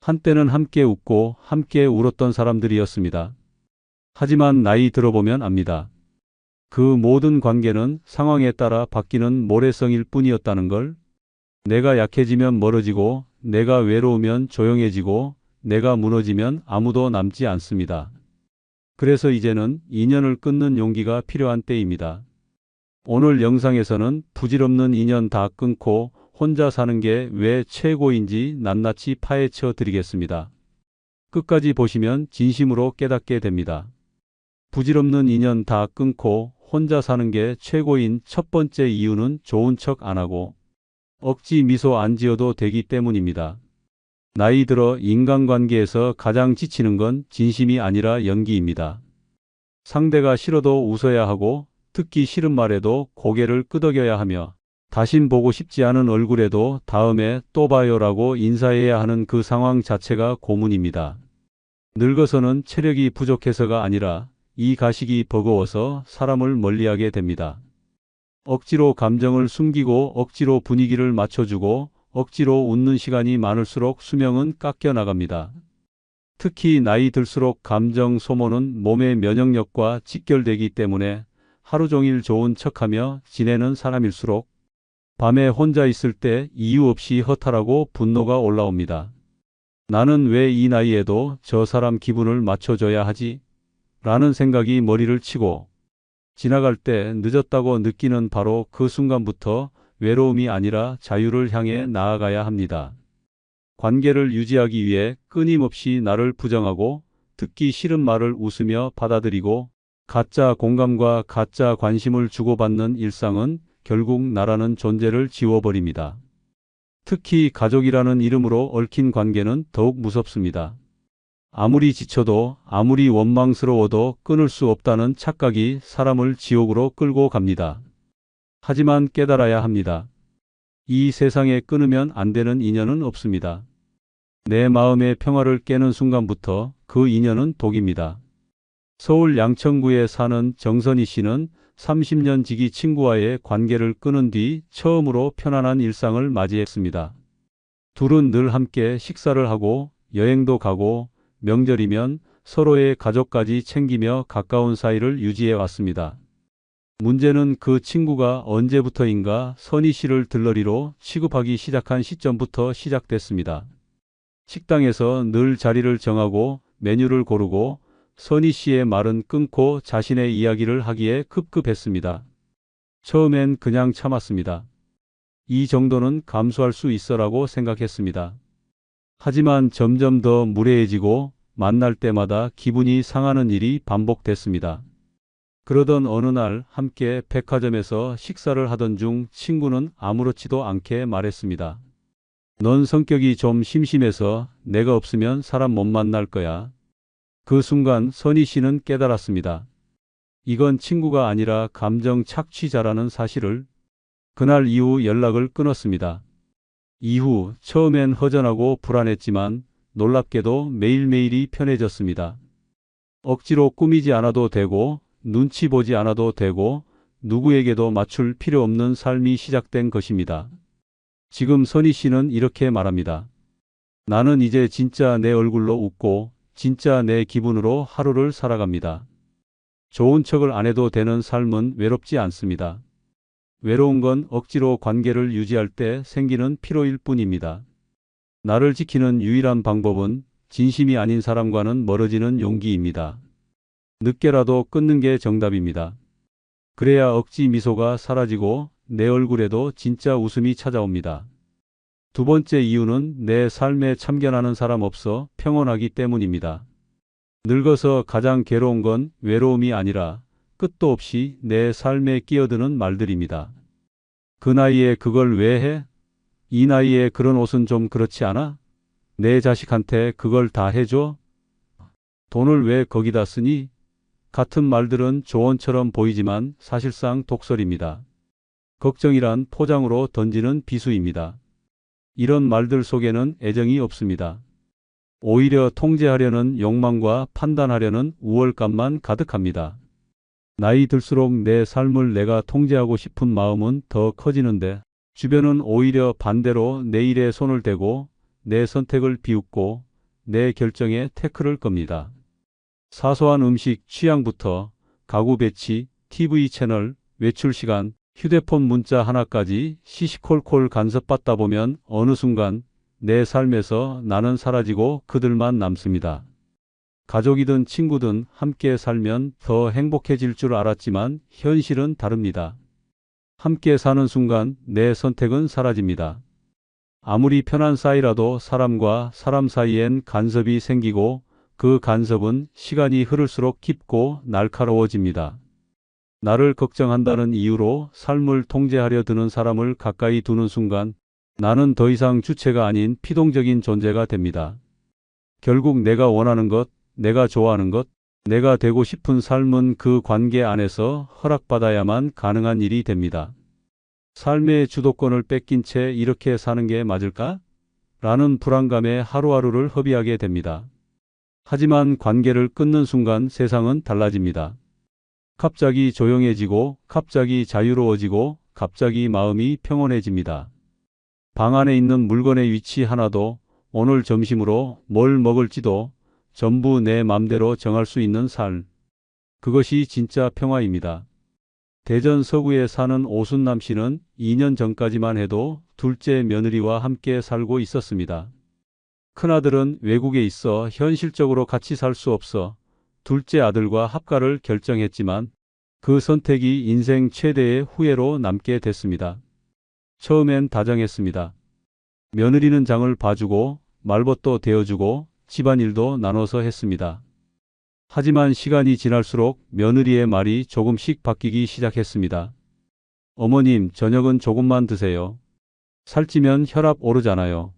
한때는 함께 웃고 함께 울었던 사람들이었습니다. 하지만 나이 들어보면 압니다. 그 모든 관계는 상황에 따라 바뀌는 모래성일 뿐이었다는 걸. 내가 약해지면 멀어지고, 내가 외로우면 조용해지고, 내가 무너지면 아무도 남지 않습니다. 그래서 이제는 인연을 끊는 용기가 필요한 때입니다. 오늘 영상에서는 부질없는 인연 다 끊고 혼자 사는 게 왜 최고인지 낱낱이 파헤쳐 드리겠습니다. 끝까지 보시면 진심으로 깨닫게 됩니다. 부질없는 인연 다 끊고 혼자 사는 게 최고인 첫 번째 이유는 좋은 척 안 하고 억지 미소 안 지어도 되기 때문입니다. 나이 들어 인간관계에서 가장 지치는 건 진심이 아니라 연기입니다. 상대가 싫어도 웃어야 하고 듣기 싫은 말에도 고개를 끄덕여야 하며 다신 보고 싶지 않은 얼굴에도 다음에 또 봐요라고 인사해야 하는 그 상황 자체가 고문입니다. 늙어서는 체력이 부족해서가 아니라 이 가식이 버거워서 사람을 멀리하게 됩니다. 억지로 감정을 숨기고 억지로 분위기를 맞춰주고 억지로 웃는 시간이 많을수록 수명은 깎여 나갑니다. 특히 나이 들수록 감정 소모는 몸의 면역력과 직결되기 때문에 하루 종일 좋은 척하며 지내는 사람일수록 밤에 혼자 있을 때 이유 없이 허탈하고 분노가 올라옵니다. 나는 왜 이 나이에도 저 사람 기분을 맞춰줘야 하지? 라는 생각이 머리를 치고 지나갈 때 늦었다고 느끼는 바로 그 순간부터 외로움이 아니라 자유를 향해 나아가야 합니다. 관계를 유지하기 위해 끊임없이 나를 부정하고 듣기 싫은 말을 웃으며 받아들이고 가짜 공감과 가짜 관심을 주고받는 일상은 결국 나라는 존재를 지워버립니다. 특히 가족이라는 이름으로 얽힌 관계는 더욱 무섭습니다. 아무리 지쳐도 아무리 원망스러워도 끊을 수 없다는 착각이 사람을 지옥으로 끌고 갑니다. 하지만 깨달아야 합니다. 이 세상에 끊으면 안 되는 인연은 없습니다. 내 마음의 평화를 깨는 순간부터 그 인연은 독입니다. 서울 양천구에 사는 정선희 씨는 30년 지기 친구와의 관계를 끊은 뒤 처음으로 편안한 일상을 맞이했습니다. 둘은 늘 함께 식사를 하고 여행도 가고 명절이면 서로의 가족까지 챙기며 가까운 사이를 유지해 왔습니다. 문제는 그 친구가 언제부터인가 선희 씨를 들러리로 취급하기 시작한 시점부터 시작됐습니다. 식당에서 늘 자리를 정하고 메뉴를 고르고 선희 씨의 말은 끊고 자신의 이야기를 하기에 급급했습니다. 처음엔 그냥 참았습니다. 이 정도는 감수할 수 있어라고 생각했습니다. 하지만 점점 더 무례해지고 만날 때마다 기분이 상하는 일이 반복됐습니다. 그러던 어느 날 함께 백화점에서 식사를 하던 중 친구는 아무렇지도 않게 말했습니다. 넌 성격이 좀 심심해서 내가 없으면 사람 못 만날 거야. 그 순간 선희 씨는 깨달았습니다. 이건 친구가 아니라 감정 착취자라는 사실을. 그날 이후 연락을 끊었습니다. 이후 처음엔 허전하고 불안했지만 놀랍게도 매일매일이 편해졌습니다. 억지로 꾸미지 않아도 되고 눈치 보지 않아도 되고 누구에게도 맞출 필요 없는 삶이 시작된 것입니다. 지금 선희 씨는 이렇게 말합니다. 나는 이제 진짜 내 얼굴로 웃고 진짜 내 기분으로 하루를 살아갑니다. 좋은 척을 안 해도 되는 삶은 외롭지 않습니다. 외로운 건 억지로 관계를 유지할 때 생기는 피로일 뿐입니다. 나를 지키는 유일한 방법은 진심이 아닌 사람과는 멀어지는 용기입니다. 늦게라도 끊는 게 정답입니다. 그래야 억지 미소가 사라지고 내 얼굴에도 진짜 웃음이 찾아옵니다. 두 번째 이유는 내 삶에 참견하는 사람 없어 평온하기 때문입니다. 늙어서 가장 괴로운 건 외로움이 아니라 끝도 없이 내 삶에 끼어드는 말들입니다. 그 나이에 그걸 왜 해? 이 나이에 그런 옷은 좀 그렇지 않아? 내 자식한테 그걸 다 해줘? 돈을 왜 거기다 쓰니? 같은 말들은 조언처럼 보이지만 사실상 독설입니다. 걱정이란 포장으로 던지는 비수입니다. 이런 말들 속에는 애정이 없습니다. 오히려 통제하려는 욕망과 판단하려는 우월감만 가득합니다. 나이 들수록 내 삶을 내가 통제하고 싶은 마음은 더 커지는데 주변은 오히려 반대로 내 일에 손을 대고 내 선택을 비웃고 내 결정에 태클을 겁니다. 사소한 음식 취향부터 가구 배치, TV 채널, 외출 시간, 휴대폰 문자 하나까지 시시콜콜 간섭받다 보면 어느 순간 내 삶에서 나는 사라지고 그들만 남습니다. 가족이든 친구든 함께 살면 더 행복해질 줄 알았지만 현실은 다릅니다. 함께 사는 순간 내 선택은 사라집니다. 아무리 편한 사이라도 사람과 사람 사이엔 간섭이 생기고 그 간섭은 시간이 흐를수록 깊고 날카로워집니다. 나를 걱정한다는 이유로 삶을 통제하려 드는 사람을 가까이 두는 순간 나는 더 이상 주체가 아닌 피동적인 존재가 됩니다. 결국 내가 원하는 것, 내가 좋아하는 것, 내가 되고 싶은 삶은 그 관계 안에서 허락받아야만 가능한 일이 됩니다. 삶의 주도권을 뺏긴 채 이렇게 사는 게 맞을까? 라는 불안감에 하루하루를 허비하게 됩니다. 하지만 관계를 끊는 순간 세상은 달라집니다. 갑자기 조용해지고, 갑자기 자유로워지고, 갑자기 마음이 평온해집니다. 방 안에 있는 물건의 위치 하나도, 오늘 점심으로 뭘 먹을지도 전부 내 맘대로 정할 수 있는 삶. 그것이 진짜 평화입니다. 대전 서구에 사는 오순남 씨는 2년 전까지만 해도 둘째 며느리와 함께 살고 있었습니다. 큰아들은 외국에 있어 현실적으로 같이 살 수 없어 둘째 아들과 합가를 결정했지만 그 선택이 인생 최대의 후회로 남게 됐습니다. 처음엔 다정했습니다. 며느리는 장을 봐주고 말벗도 대어주고 집안일도 나눠서 했습니다. 하지만 시간이 지날수록 며느리의 말이 조금씩 바뀌기 시작했습니다. 어머님, 저녁은 조금만 드세요. 살찌면 혈압 오르잖아요.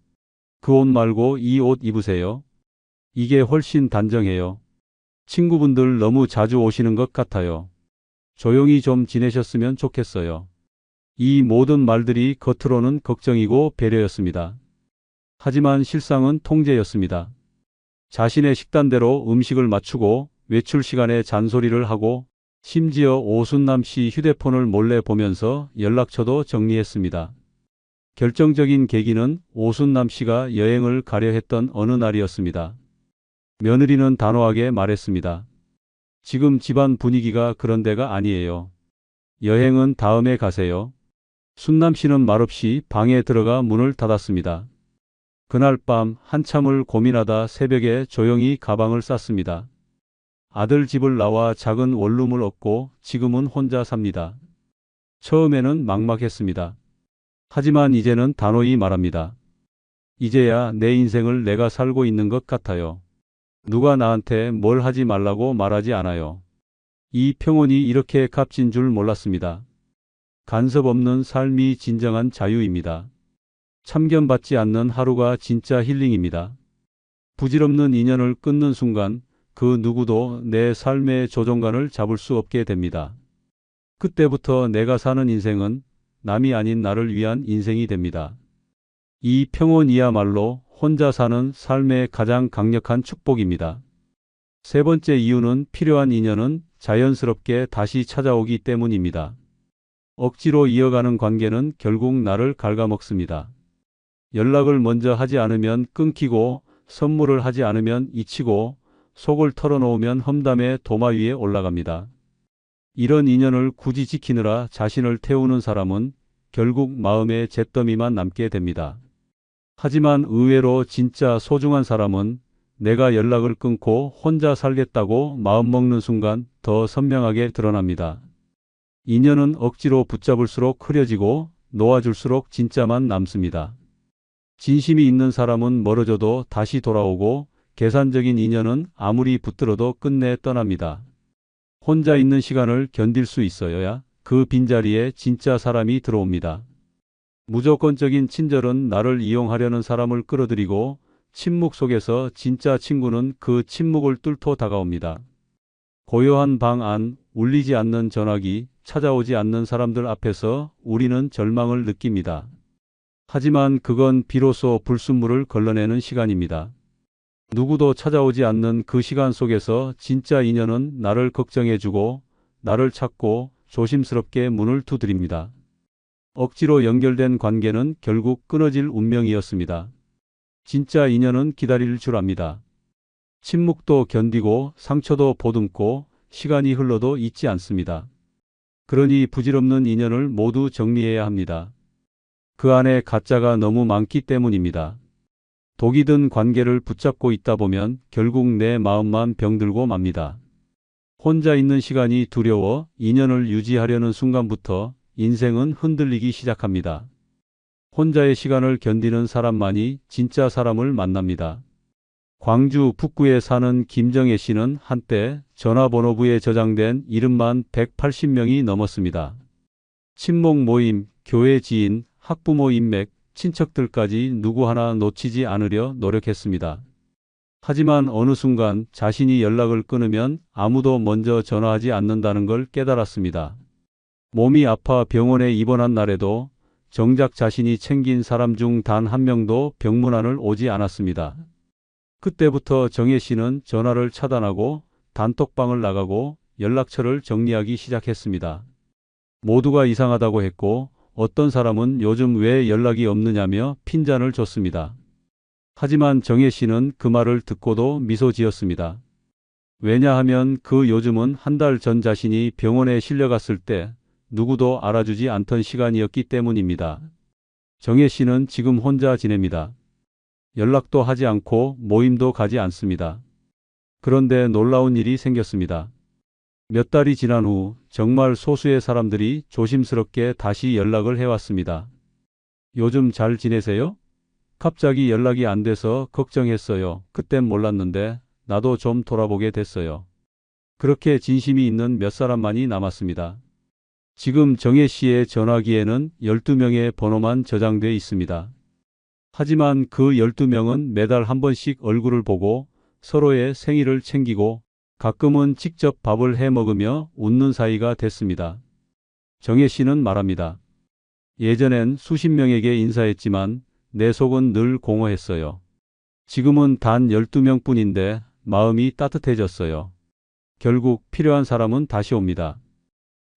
그 옷 말고 이 옷 입으세요. 이게 훨씬 단정해요. 친구분들 너무 자주 오시는 것 같아요. 조용히 좀 지내셨으면 좋겠어요. 이 모든 말들이 겉으로는 걱정이고 배려였습니다. 하지만 실상은 통제였습니다. 자신의 식단대로 음식을 맞추고 외출 시간에 잔소리를 하고 심지어 오순남 씨 휴대폰을 몰래 보면서 연락처도 정리했습니다. 결정적인 계기는 오순남 씨가 여행을 가려 했던 어느 날이었습니다. 며느리는 단호하게 말했습니다. 지금 집안 분위기가 그런 데가 아니에요. 여행은 다음에 가세요. 순남 씨는 말없이 방에 들어가 문을 닫았습니다. 그날 밤 한참을 고민하다 새벽에 조용히 가방을 쌌습니다. 아들 집을 나와 작은 원룸을 얻고 지금은 혼자 삽니다. 처음에는 막막했습니다. 하지만 이제는 단호히 말합니다. 이제야 내 인생을 내가 살고 있는 것 같아요. 누가 나한테 뭘 하지 말라고 말하지 않아요. 이 평온이 이렇게 값진 줄 몰랐습니다. 간섭 없는 삶이 진정한 자유입니다. 참견받지 않는 하루가 진짜 힐링입니다. 부질없는 인연을 끊는 순간 그 누구도 내 삶의 조종관을 잡을 수 없게 됩니다. 그때부터 내가 사는 인생은 남이 아닌 나를 위한 인생이 됩니다. 이 평온이야말로 혼자 사는 삶의 가장 강력한 축복입니다. 세 번째 이유는 필요한 인연은 자연스럽게 다시 찾아오기 때문입니다. 억지로 이어가는 관계는 결국 나를 갉아먹습니다. 연락을 먼저 하지 않으면 끊기고 선물을 하지 않으면 잊히고 속을 털어놓으면 험담의 도마 위에 올라갑니다. 이런 인연을 굳이 지키느라 자신을 태우는 사람은 결국 마음의 잿더미만 남게 됩니다. 하지만 의외로 진짜 소중한 사람은 내가 연락을 끊고 혼자 살겠다고 마음먹는 순간 더 선명하게 드러납니다. 인연은 억지로 붙잡을수록 흐려지고 놓아줄수록 진짜만 남습니다. 진심이 있는 사람은 멀어져도 다시 돌아오고 계산적인 인연은 아무리 붙들어도 끝내 떠납니다. 혼자 있는 시간을 견딜 수 있어야 그 빈자리에 진짜 사람이 들어옵니다. 무조건적인 친절은 나를 이용하려는 사람을 끌어들이고 침묵 속에서 진짜 친구는 그 침묵을 뚫고 다가옵니다. 고요한 방 안, 울리지 않는 전화기, 찾아오지 않는 사람들 앞에서 우리는 절망을 느낍니다. 하지만 그건 비로소 불순물을 걸러내는 시간입니다. 누구도 찾아오지 않는 그 시간 속에서 진짜 인연은 나를 걱정해주고 나를 찾고 조심스럽게 문을 두드립니다. 억지로 연결된 관계는 결국 끊어질 운명이었습니다. 진짜 인연은 기다릴 줄 압니다. 침묵도 견디고 상처도 보듬고 시간이 흘러도 잊지 않습니다. 그러니 부질없는 인연을 모두 정리해야 합니다. 그 안에 가짜가 너무 많기 때문입니다. 독이 든 관계를 붙잡고 있다 보면 결국 내 마음만 병들고 맙니다. 혼자 있는 시간이 두려워 인연을 유지하려는 순간부터 인생은 흔들리기 시작합니다. 혼자의 시간을 견디는 사람만이 진짜 사람을 만납니다. 광주 북구에 사는 김정혜 씨는 한때 전화번호부에 저장된 이름만 180명이 넘었습니다. 친목 모임, 교회 지인, 학부모 인맥, 친척들까지 누구 하나 놓치지 않으려 노력했습니다. 하지만 어느 순간 자신이 연락을 끊으면 아무도 먼저 전화하지 않는다는 걸 깨달았습니다. 몸이 아파 병원에 입원한 날에도 정작 자신이 챙긴 사람 중 단 한 명도 병문안을 오지 않았습니다. 그때부터 정혜 씨는 전화를 차단하고 단톡방을 나가고 연락처를 정리하기 시작했습니다. 모두가 이상하다고 했고 어떤 사람은 요즘 왜 연락이 없느냐며 핀잔을 줬습니다. 하지만 정혜 씨는 그 말을 듣고도 미소 지었습니다. 왜냐하면 그 요즘은 한 달 전 자신이 병원에 실려갔을 때 누구도 알아주지 않던 시간이었기 때문입니다. 정혜 씨는 지금 혼자 지냅니다. 연락도 하지 않고 모임도 가지 않습니다. 그런데 놀라운 일이 생겼습니다. 몇 달이 지난 후 정말 소수의 사람들이 조심스럽게 다시 연락을 해왔습니다. 요즘 잘 지내세요? 갑자기 연락이 안 돼서 걱정했어요. 그땐 몰랐는데 나도 좀 돌아보게 됐어요. 그렇게 진심이 있는 몇 사람만이 남았습니다. 지금 정혜 씨의 전화기에는 12명의 번호만 저장돼 있습니다. 하지만 그 12명은 매달 한 번씩 얼굴을 보고 서로의 생일을 챙기고 가끔은 직접 밥을 해 먹으며 웃는 사이가 됐습니다. 정혜 씨는 말합니다. 예전엔 수십 명에게 인사했지만 내 속은 늘 공허했어요. 지금은 단 12명뿐인데 마음이 따뜻해졌어요. 결국 필요한 사람은 다시 옵니다.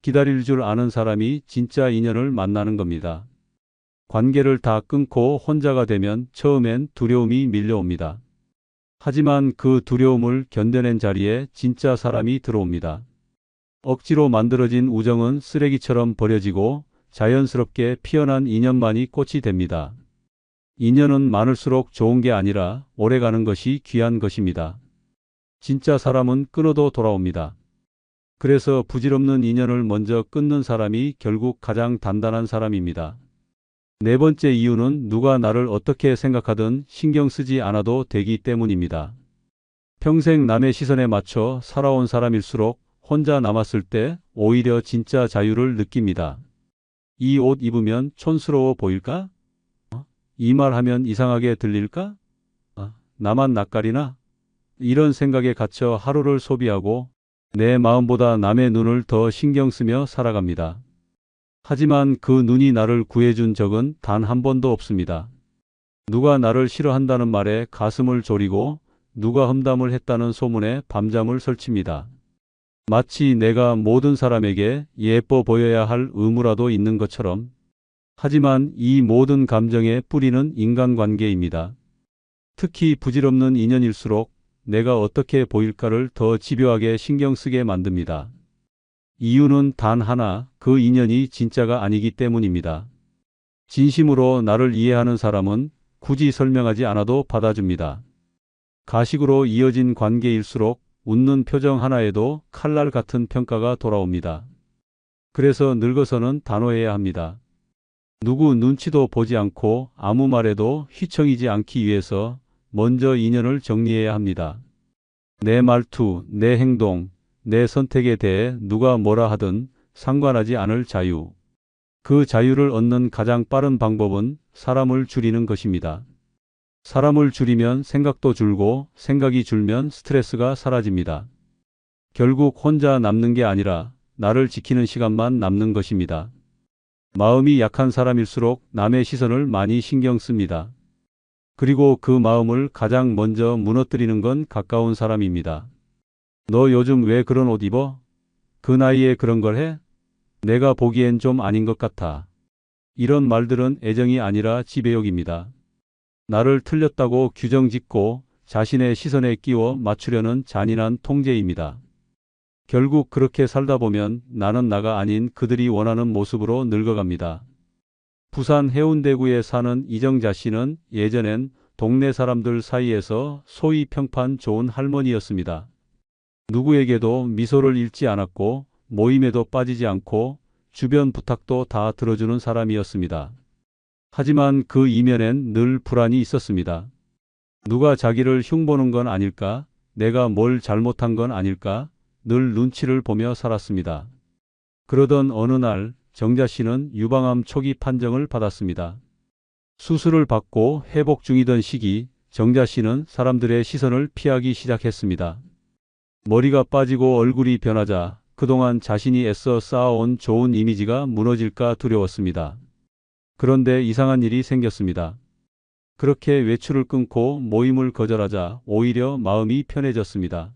기다릴 줄 아는 사람이 진짜 인연을 만나는 겁니다. 관계를 다 끊고 혼자가 되면 처음엔 두려움이 밀려옵니다. 하지만 그 두려움을 견뎌낸 자리에 진짜 사람이 들어옵니다. 억지로 만들어진 우정은 쓰레기처럼 버려지고 자연스럽게 피어난 인연만이 꽃이 됩니다. 인연은 많을수록 좋은 게 아니라 오래가는 것이 귀한 것입니다. 진짜 사람은 끊어도 돌아옵니다. 그래서 부질없는 인연을 먼저 끊는 사람이 결국 가장 단단한 사람입니다. 네 번째 이유는 누가 나를 어떻게 생각하든 신경 쓰지 않아도 되기 때문입니다. 평생 남의 시선에 맞춰 살아온 사람일수록 혼자 남았을 때 오히려 진짜 자유를 느낍니다. 이 옷 입으면 촌스러워 보일까? 이 말 하면 이상하게 들릴까? 나만 낯가리나? 이런 생각에 갇혀 하루를 소비하고 내 마음보다 남의 눈을 더 신경 쓰며 살아갑니다. 하지만 그 눈이 나를 구해준 적은 단 한 번도 없습니다. 누가 나를 싫어한다는 말에 가슴을 졸이고 누가 험담을 했다는 소문에 밤잠을 설칩니다. 마치 내가 모든 사람에게 예뻐 보여야 할 의무라도 있는 것처럼. 하지만 이 모든 감정의 뿌리는 인간관계입니다. 특히 부질없는 인연일수록 내가 어떻게 보일까를 더 집요하게 신경 쓰게 만듭니다. 이유는 단 하나, 그 인연이 진짜가 아니기 때문입니다. 진심으로 나를 이해하는 사람은 굳이 설명하지 않아도 받아줍니다. 가식으로 이어진 관계일수록 웃는 표정 하나에도 칼날 같은 평가가 돌아옵니다. 그래서 늙어서는 단호해야 합니다. 누구 눈치도 보지 않고 아무 말에도 휘청이지 않기 위해서 먼저 인연을 정리해야 합니다. 내 말투, 내 행동, 내 선택에 대해 누가 뭐라 하든 상관하지 않을 자유. 그 자유를 얻는 가장 빠른 방법은 사람을 줄이는 것입니다. 사람을 줄이면 생각도 줄고 생각이 줄면 스트레스가 사라집니다. 결국 혼자 남는 게 아니라 나를 지키는 시간만 남는 것입니다. 마음이 약한 사람일수록 남의 시선을 많이 신경 씁니다. 그리고 그 마음을 가장 먼저 무너뜨리는 건 가까운 사람입니다. 너 요즘 왜 그런 옷 입어? 그 나이에 그런 걸 해? 내가 보기엔 좀 아닌 것 같아. 이런 말들은 애정이 아니라 지배욕입니다. 나를 틀렸다고 규정짓고 자신의 시선에 끼워 맞추려는 잔인한 통제입니다. 결국 그렇게 살다 보면 나는 나가 아닌 그들이 원하는 모습으로 늙어갑니다. 부산 해운대구에 사는 이정자 씨는 예전엔 동네 사람들 사이에서 소위 평판 좋은 할머니였습니다. 누구에게도 미소를 잃지 않았고 모임에도 빠지지 않고 주변 부탁도 다 들어주는 사람이었습니다. 하지만 그 이면엔 늘 불안이 있었습니다. 누가 자기를 흉보는 건 아닐까? 내가 뭘 잘못한 건 아닐까? 늘 눈치를 보며 살았습니다. 그러던 어느 날 정자 씨는 유방암 초기 판정을 받았습니다. 수술을 받고 회복 중이던 시기 정자 씨는 사람들의 시선을 피하기 시작했습니다. 머리가 빠지고 얼굴이 변하자 그동안 자신이 애써 쌓아온 좋은 이미지가 무너질까 두려웠습니다. 그런데 이상한 일이 생겼습니다. 그렇게 외출을 끊고 모임을 거절하자 오히려 마음이 편해졌습니다.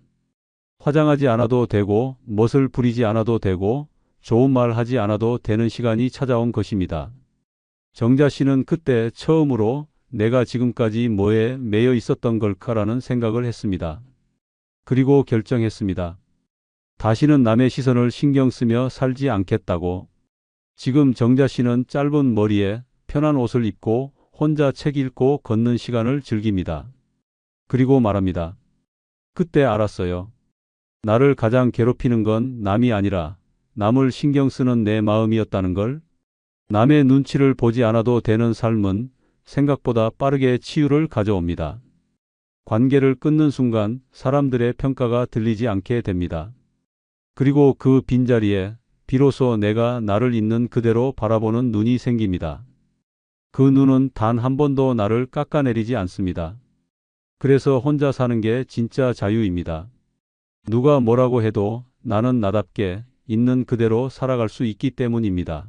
화장하지 않아도 되고 멋을 부리지 않아도 되고 좋은 말 하지 않아도 되는 시간이 찾아온 것입니다. 정자 씨는 그때 처음으로 내가 지금까지 뭐에 매여 있었던 걸까라는 생각을 했습니다. 그리고 결정했습니다. 다시는 남의 시선을 신경 쓰며 살지 않겠다고. 지금 정자 씨는 짧은 머리에 편한 옷을 입고 혼자 책 읽고 걷는 시간을 즐깁니다. 그리고 말합니다. 그때 알았어요. 나를 가장 괴롭히는 건 남이 아니라 남을 신경 쓰는 내 마음이었다는 걸. 남의 눈치를 보지 않아도 되는 삶은 생각보다 빠르게 치유를 가져옵니다. 관계를 끊는 순간 사람들의 평가가 들리지 않게 됩니다. 그리고 그 빈자리에 비로소 내가 나를 있는 그대로 바라보는 눈이 생깁니다. 그 눈은 단 한 번도 나를 깎아내리지 않습니다. 그래서 혼자 사는 게 진짜 자유입니다. 누가 뭐라고 해도 나는 나답게 있는 그대로 살아갈 수 있기 때문입니다.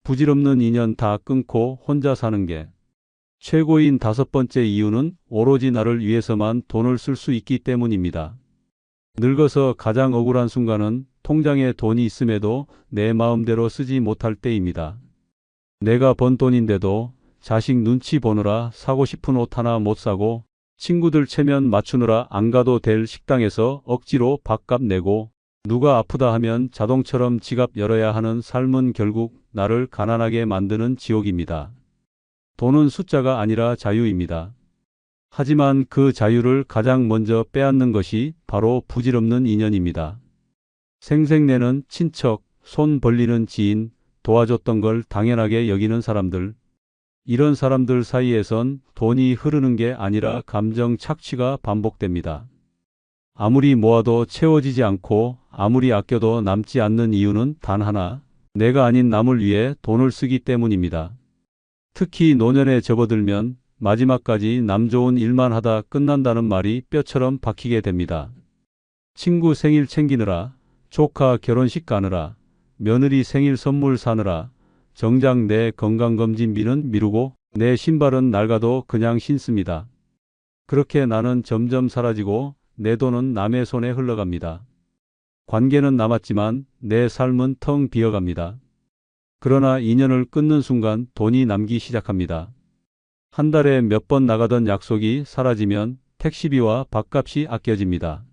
부질없는 인연 다 끊고 혼자 사는 게 최고인 5번째 이유는 오로지 나를 위해서만 돈을 쓸 수 있기 때문입니다. 늙어서 가장 억울한 순간은 통장에 돈이 있음에도 내 마음대로 쓰지 못할 때입니다. 내가 번 돈인데도 자식 눈치 보느라 사고 싶은 옷 하나 못 사고 친구들 체면 맞추느라 안 가도 될 식당에서 억지로 밥값 내고 누가 아프다 하면 자동처럼 지갑 열어야 하는 삶은 결국 나를 가난하게 만드는 지옥입니다. 돈은 숫자가 아니라 자유입니다. 하지만 그 자유를 가장 먼저 빼앗는 것이 바로 부질없는 인연입니다. 생색내는 친척, 손 벌리는 지인, 도와줬던 걸 당연하게 여기는 사람들. 이런 사람들 사이에선 돈이 흐르는 게 아니라 감정 착취가 반복됩니다. 아무리 모아도 채워지지 않고 아무리 아껴도 남지 않는 이유는 단 하나, 내가 아닌 남을 위해 돈을 쓰기 때문입니다. 특히 노년에 접어들면 마지막까지 남 좋은 일만 하다 끝난다는 말이 뼈처럼 박히게 됩니다. 친구 생일 챙기느라, 조카 결혼식 가느라, 며느리 생일 선물 사느라 정작 내 건강검진비는 미루고 내 신발은 낡아도 그냥 신습니다. 그렇게 나는 점점 사라지고 내 돈은 남의 손에 흘러갑니다. 관계는 남았지만 내 삶은 텅 비어갑니다. 그러나 인연을 끊는 순간 돈이 남기 시작합니다. 한 달에 몇 번 나가던 약속이 사라지면 택시비와 밥값이 아껴집니다.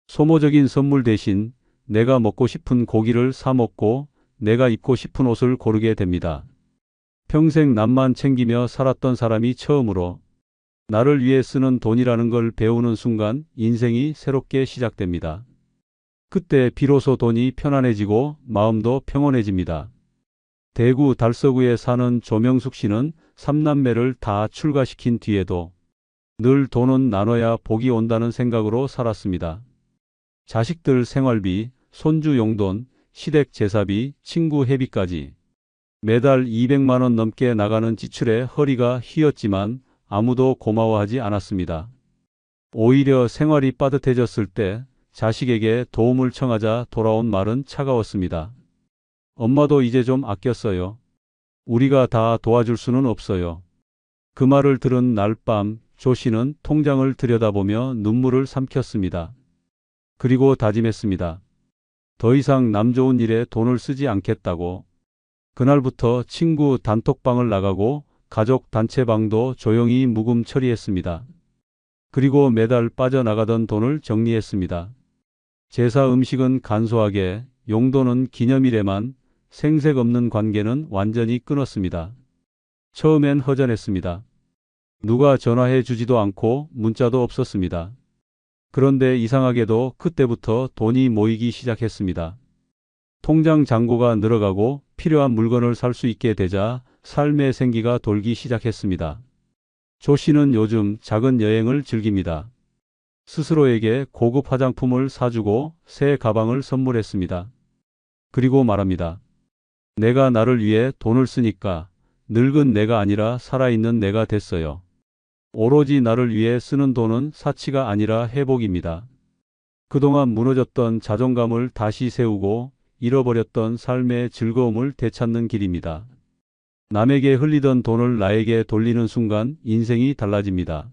소모적인 선물 대신 내가 먹고 싶은 고기를 사 먹고 내가 입고 싶은 옷을 고르게 됩니다. 평생 남만 챙기며 살았던 사람이 처음으로 나를 위해 쓰는 돈이라는 걸 배우는 순간 인생이 새롭게 시작됩니다. 그때 비로소 돈이 편안해지고 마음도 평온해집니다. 대구 달서구에 사는 조명숙 씨는 3남매를 다 출가시킨 뒤에도 늘 돈은 나눠야 복이 온다는 생각으로 살았습니다. 자식들 생활비, 손주 용돈, 시댁 제사비, 친구 회비까지 매달 200만 원 넘게 나가는 지출에 허리가 휘었지만 아무도 고마워하지 않았습니다. 오히려 생활이 빠듯해졌을 때 자식에게 도움을 청하자 돌아온 말은 차가웠습니다. 엄마도 이제 좀 아꼈어요. 우리가 다 도와줄 수는 없어요. 그 말을 들은 날 밤 조 씨는 통장을 들여다보며 눈물을 삼켰습니다. 그리고 다짐했습니다. 더 이상 남 좋은 일에 돈을 쓰지 않겠다고. 그날부터 친구 단톡방을 나가고 가족 단체방도 조용히 묵음 처리했습니다. 그리고 매달 빠져나가던 돈을 정리했습니다. 제사 음식은 간소하게, 용도는 기념일에만, 생색 없는 관계는 완전히 끊었습니다. 처음엔 허전했습니다. 누가 전화해 주지도 않고 문자도 없었습니다. 그런데 이상하게도 그때부터 돈이 모이기 시작했습니다. 통장 잔고가 늘어가고 필요한 물건을 살 수 있게 되자 삶의 생기가 돌기 시작했습니다. 조 씨는 요즘 작은 여행을 즐깁니다. 스스로에게 고급 화장품을 사주고 새 가방을 선물했습니다. 그리고 말합니다. 내가 나를 위해 돈을 쓰니까 늙은 내가 아니라 살아있는 내가 됐어요. 오로지 나를 위해 쓰는 돈은 사치가 아니라 회복입니다. 그동안 무너졌던 자존감을 다시 세우고 잃어버렸던 삶의 즐거움을 되찾는 길입니다. 남에게 흘리던 돈을 나에게 돌리는 순간 인생이 달라집니다.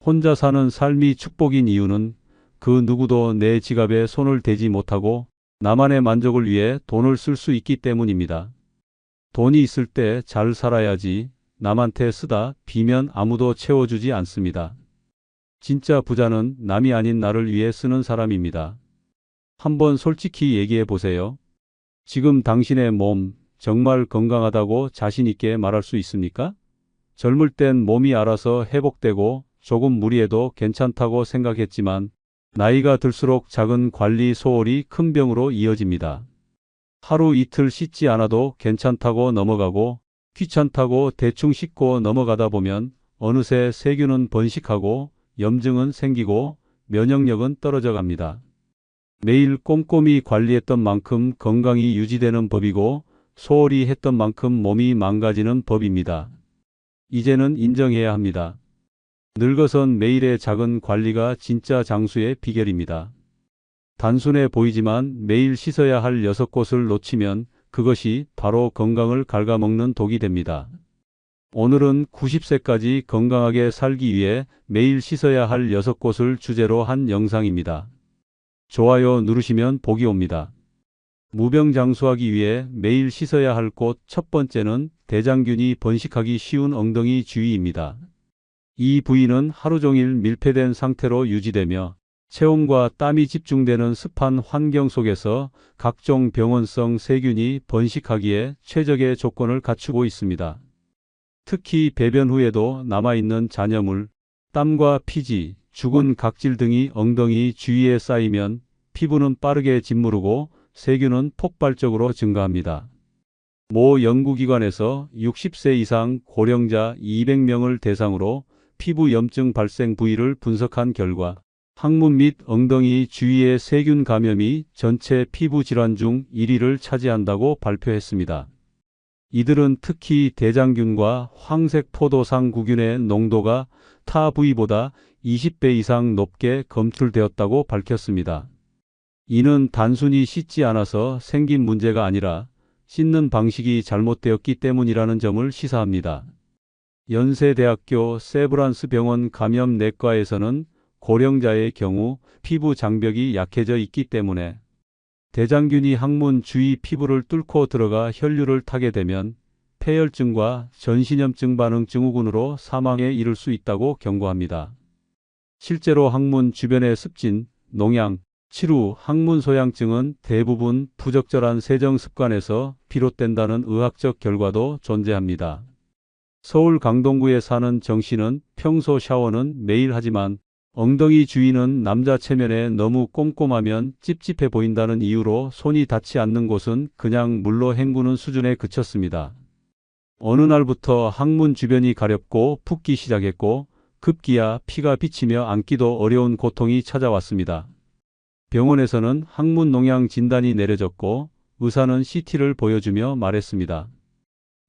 혼자 사는 삶이 축복인 이유는 그 누구도 내 지갑에 손을 대지 못하고 나만의 만족을 위해 돈을 쓸 수 있기 때문입니다. 돈이 있을 때 잘 살아야지 남한테 쓰다 비면 아무도 채워주지 않습니다. 진짜 부자는 남이 아닌 나를 위해 쓰는 사람입니다. 한번 솔직히 얘기해 보세요. 지금 당신의 몸 정말 건강하다고 자신 있게 말할 수 있습니까? 젊을 땐 몸이 알아서 회복되고 조금 무리해도 괜찮다고 생각했지만 나이가 들수록 작은 관리 소홀이 큰 병으로 이어집니다. 하루 이틀 씻지 않아도 괜찮다고 넘어가고 귀찮다고 대충 씻고 넘어가다 보면 어느새 세균은 번식하고 염증은 생기고 면역력은 떨어져 갑니다. 매일 꼼꼼히 관리했던 만큼 건강이 유지되는 법이고 소홀히 했던 만큼 몸이 망가지는 법입니다. 이제는 인정해야 합니다. 늙어선 매일의 작은 관리가 진짜 장수의 비결입니다. 단순해 보이지만 매일 씻어야 할 6곳을 놓치면 그것이 바로 건강을 갉아먹는 독이 됩니다. 오늘은 90세까지 건강하게 살기 위해 매일 씻어야 할 6곳을 주제로 한 영상입니다. 좋아요 누르시면 복이 옵니다. 무병장수하기 위해 매일 씻어야 할 곳 첫 번째는 대장균이 번식하기 쉬운 엉덩이 주위입니다. 이 부위는 하루 종일 밀폐된 상태로 유지되며 체온과 땀이 집중되는 습한 환경 속에서 각종 병원성 세균이 번식하기에 최적의 조건을 갖추고 있습니다. 특히 배변 후에도 남아있는 잔여물, 땀과 피지, 죽은 각질 등이 엉덩이 주위에 쌓이면 피부는 빠르게 짓무르고 세균은 폭발적으로 증가합니다. 모 연구기관에서 60세 이상 고령자 200명을 대상으로 피부 염증 발생 부위를 분석한 결과 항문 및 엉덩이 주위의 세균 감염이 전체 피부 질환 중 1위를 차지한다고 발표했습니다. 이들은 특히 대장균과 황색 포도상구균의 농도가 타 부위보다 20배 이상 높게 검출되었다고 밝혔습니다. 이는 단순히 씻지 않아서 생긴 문제가 아니라 씻는 방식이 잘못되었기 때문이라는 점을 시사합니다. 연세대학교 세브란스 병원 감염내과에서는 고령자의 경우 피부 장벽이 약해져 있기 때문에 대장균이 항문 주위 피부를 뚫고 들어가 혈류를 타게 되면 폐혈증과 전신염증 반응 증후군으로 사망에 이를 수 있다고 경고합니다. 실제로 항문 주변의 습진, 농양, 치루, 항문 소양증은 대부분 부적절한 세정 습관에서 비롯된다는 의학적 결과도 존재합니다. 서울 강동구에 사는 정 씨는 평소 샤워는 매일 하지만 엉덩이 주위는 남자 체면에 너무 꼼꼼하면 찝찝해 보인다는 이유로 손이 닿지 않는 곳은 그냥 물로 헹구는 수준에 그쳤습니다. 어느 날부터 항문 주변이 가렵고 붓기 시작했고 급기야 피가 비치며 앉기도 어려운 고통이 찾아왔습니다. 병원에서는 항문 농양 진단이 내려졌고 의사는 CT를 보여주며 말했습니다.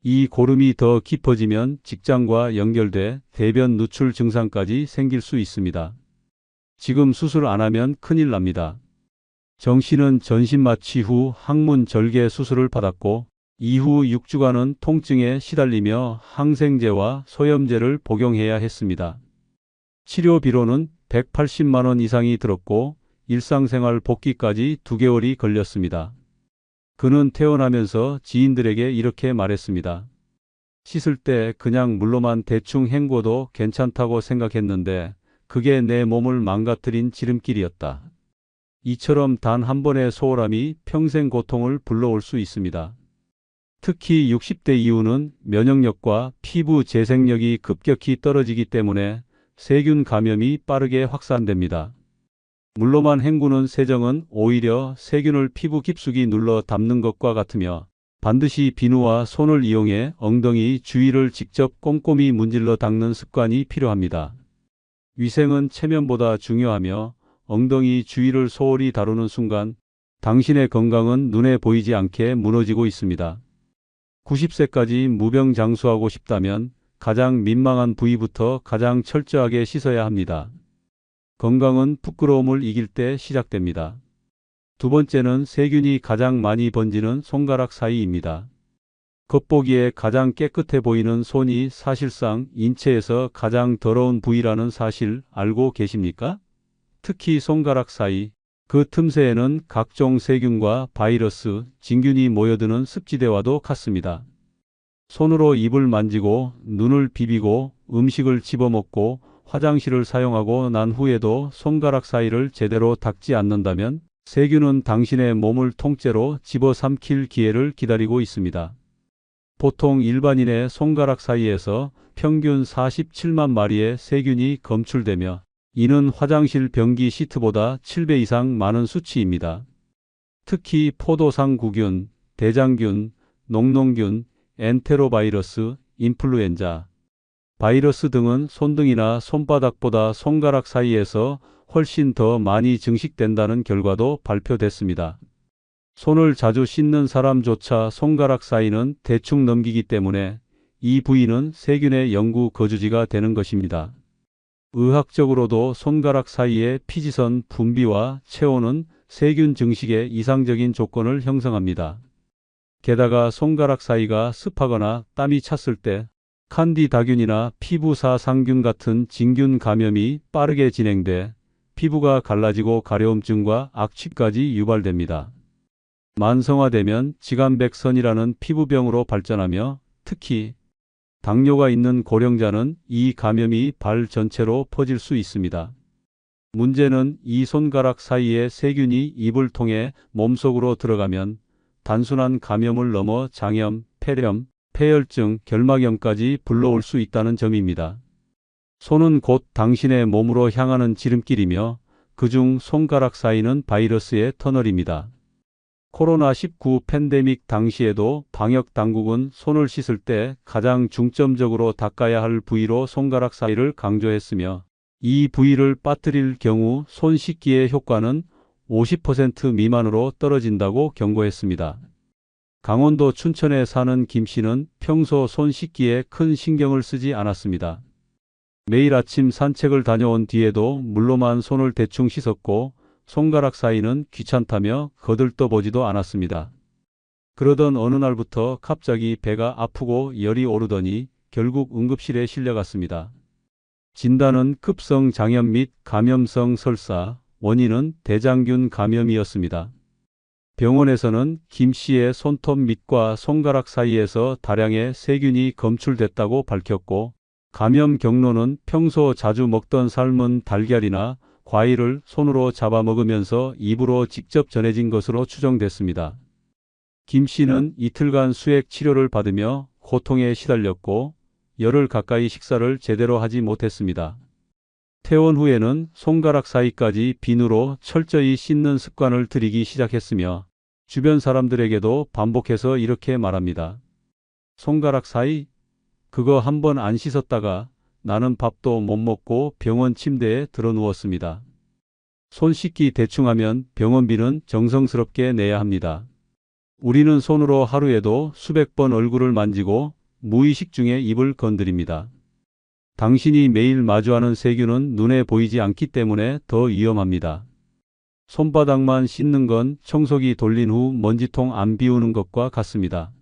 이 고름이 더 깊어지면 직장과 연결돼 대변 누출 증상까지 생길 수 있습니다. 지금 수술 안 하면 큰일 납니다. 정 씨는 전신 마취 후 항문 절개 수술을 받았고 이후 6주간은 통증에 시달리며 항생제와 소염제를 복용해야 했습니다. 치료비로는 180만 원 이상이 들었고 일상생활 복귀까지 2개월이 걸렸습니다. 그는 퇴원하면서 지인들에게 이렇게 말했습니다. 씻을 때 그냥 물로만 대충 헹궈도 괜찮다고 생각했는데 그게 내 몸을 망가뜨린 지름길이었다. 이처럼 단 한 번의 소홀함이 평생 고통을 불러올 수 있습니다. 특히 60대 이후는 면역력과 피부 재생력이 급격히 떨어지기 때문에 세균 감염이 빠르게 확산됩니다. 물로만 헹구는 세정은 오히려 세균을 피부 깊숙이 눌러 담는 것과 같으며 반드시 비누와 손을 이용해 엉덩이 주위를 직접 꼼꼼히 문질러 닦는 습관이 필요합니다. 위생은 체면보다 중요하며 엉덩이 주위를 소홀히 다루는 순간 당신의 건강은 눈에 보이지 않게 무너지고 있습니다. 90세까지 무병장수하고 싶다면 가장 민망한 부위부터 가장 철저하게 씻어야 합니다. 건강은 부끄러움을 이길 때 시작됩니다. 두 번째는 세균이 가장 많이 번지는 손가락 사이입니다. 겉보기에 가장 깨끗해 보이는 손이 사실상 인체에서 가장 더러운 부위라는 사실 알고 계십니까? 특히 손가락 사이, 그 틈새에는 각종 세균과 바이러스, 진균이 모여드는 습지대와도 같습니다. 손으로 입을 만지고 눈을 비비고 음식을 집어먹고 화장실을 사용하고 난 후에도 손가락 사이를 제대로 닦지 않는다면 세균은 당신의 몸을 통째로 집어삼킬 기회를 기다리고 있습니다. 보통 일반인의 손가락 사이에서 평균 47만 마리의 세균이 검출되며 이는 화장실 변기 시트보다 7배 이상 많은 수치입니다. 특히 포도상구균, 대장균, 녹농균, 엔테로바이러스, 인플루엔자 바이러스 등은 손등이나 손바닥보다 손가락 사이에서 훨씬 더 많이 증식된다는 결과도 발표됐습니다. 손을 자주 씻는 사람조차 손가락 사이는 대충 넘기기 때문에 이 부위는 세균의 영구 거주지가 되는 것입니다. 의학적으로도 손가락 사이의 피지선 분비와 체온은 세균 증식의 이상적인 조건을 형성합니다. 게다가 손가락 사이가 습하거나 땀이 찼을 때 칸디다균이나 피부사상균 같은 진균 감염이 빠르게 진행돼 피부가 갈라지고 가려움증과 악취까지 유발됩니다. 만성화되면 지간백선이라는 피부병으로 발전하며 특히 당뇨가 있는 고령자는 이 감염이 발 전체로 퍼질 수 있습니다. 문제는 이 손가락 사이의 세균이 입을 통해 몸속으로 들어가면 단순한 감염을 넘어 장염, 폐렴, 폐혈증, 결막염까지 불러올 수 있다는 점입니다. 손은 곧 당신의 몸으로 향하는 지름길이며 그중 손가락 사이는 바이러스의 터널입니다. 코로나19 팬데믹 당시에도 방역 당국은 손을 씻을 때 가장 중점적으로 닦아야 할 부위로 손가락 사이를 강조했으며 이 부위를 빠뜨릴 경우 손 씻기의 효과는 50% 미만으로 떨어진다고 경고했습니다. 강원도 춘천에 사는 김 씨는 평소 손 씻기에 큰 신경을 쓰지 않았습니다. 매일 아침 산책을 다녀온 뒤에도 물로만 손을 대충 씻었고 손가락 사이는 귀찮다며 거들떠보지도 않았습니다. 그러던 어느 날부터 갑자기 배가 아프고 열이 오르더니 결국 응급실에 실려갔습니다. 진단은 급성 장염 및 감염성 설사, 원인은 대장균 감염이었습니다. 병원에서는 김 씨의 손톱 밑과 손가락 사이에서 다량의 세균이 검출됐다고 밝혔고 감염 경로는 평소 자주 먹던 삶은 달걀이나 과일을 손으로 잡아먹으면서 입으로 직접 전해진 것으로 추정됐습니다. 김 씨는 이틀간 수액 치료를 받으며 고통에 시달렸고 열흘 가까이 식사를 제대로 하지 못했습니다. 퇴원 후에는 손가락 사이까지 비누로 철저히 씻는 습관을 들이기 시작했으며 주변 사람들에게도 반복해서 이렇게 말합니다. 손가락 사이? 그거 한번 안 씻었다가 나는 밥도 못 먹고 병원 침대에 들어 누웠습니다. 손 씻기 대충 하면 병원비는 정성스럽게 내야 합니다. 우리는 손으로 하루에도 수백 번 얼굴을 만지고 무의식 중에 입을 건드립니다. 당신이 매일 마주하는 세균은 눈에 보이지 않기 때문에 더 위험합니다. 손바닥만 씻는 건 청소기 돌린 후 먼지통 안 비우는 것과 같습니다.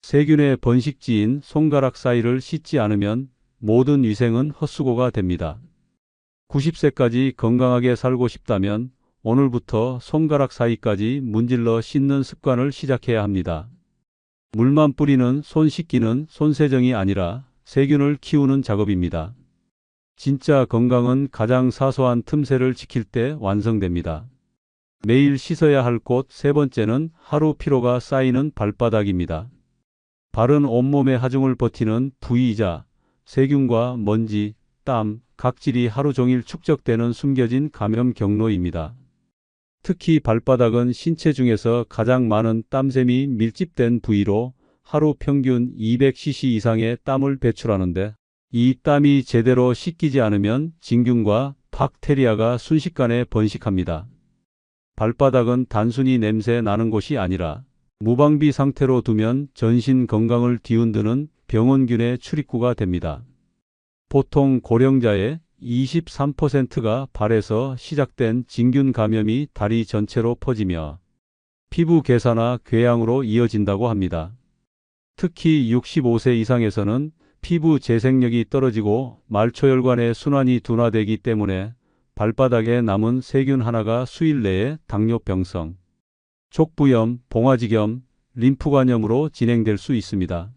세균의 번식지인 손가락 사이를 씻지 않으면 모든 위생은 헛수고가 됩니다. 90세까지 건강하게 살고 싶다면 오늘부터 손가락 사이까지 문질러 씻는 습관을 시작해야 합니다. 물만 뿌리는 손 씻기는 손세정이 아니라 세균을 키우는 작업입니다. 진짜 건강은 가장 사소한 틈새를 지킬 때 완성됩니다. 매일 씻어야 할 곳 세 번째는 하루 피로가 쌓이는 발바닥입니다. 발은 온몸의 하중을 버티는 부위이자 세균과 먼지, 땀, 각질이 하루 종일 축적되는 숨겨진 감염 경로입니다. 특히 발바닥은 신체 중에서 가장 많은 땀샘이 밀집된 부위로 하루 평균 200cc 이상의 땀을 배출하는데 이 땀이 제대로 씻기지 않으면 진균과 박테리아가 순식간에 번식합니다. 발바닥은 단순히 냄새 나는 곳이 아니라 무방비 상태로 두면 전신 건강을 뒤흔드는 병원균의 출입구가 됩니다. 보통 고령자의 23%가 발에서 시작된 진균 감염이 다리 전체로 퍼지며 피부 괴사나 궤양으로 이어진다고 합니다. 특히 65세 이상에서는 피부 재생력이 떨어지고 말초혈관의 순환이 둔화되기 때문에 발바닥에 남은 세균 하나가 수일 내에 당뇨병성, 족부염, 봉화지겸, 림프관염으로 진행될 수 있습니다.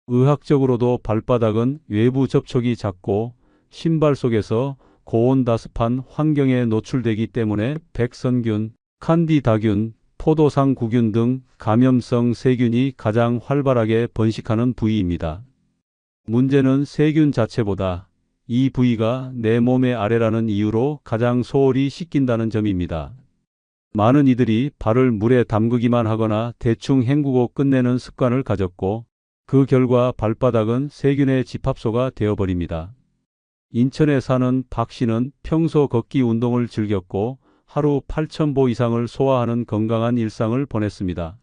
의학적으로도 발바닥은 외부 접촉이 작고 신발 속에서 고온다습한 환경에 노출되기 때문에 백선균, 칸디다균, 포도상구균 등 감염성 세균이 가장 활발하게 번식하는 부위입니다. 문제는 세균 자체보다 이 부위가 내 몸의 아래라는 이유로 가장 소홀히 씻긴다는 점입니다. 많은 이들이 발을 물에 담그기만 하거나 대충 헹구고 끝내는 습관을 가졌고 그 결과 발바닥은 세균의 집합소가 되어버립니다. 인천에 사는 박 씨는 평소 걷기 운동을 즐겼고 하루 8,000보 이상을 소화하는 건강한 일상을 보냈습니다.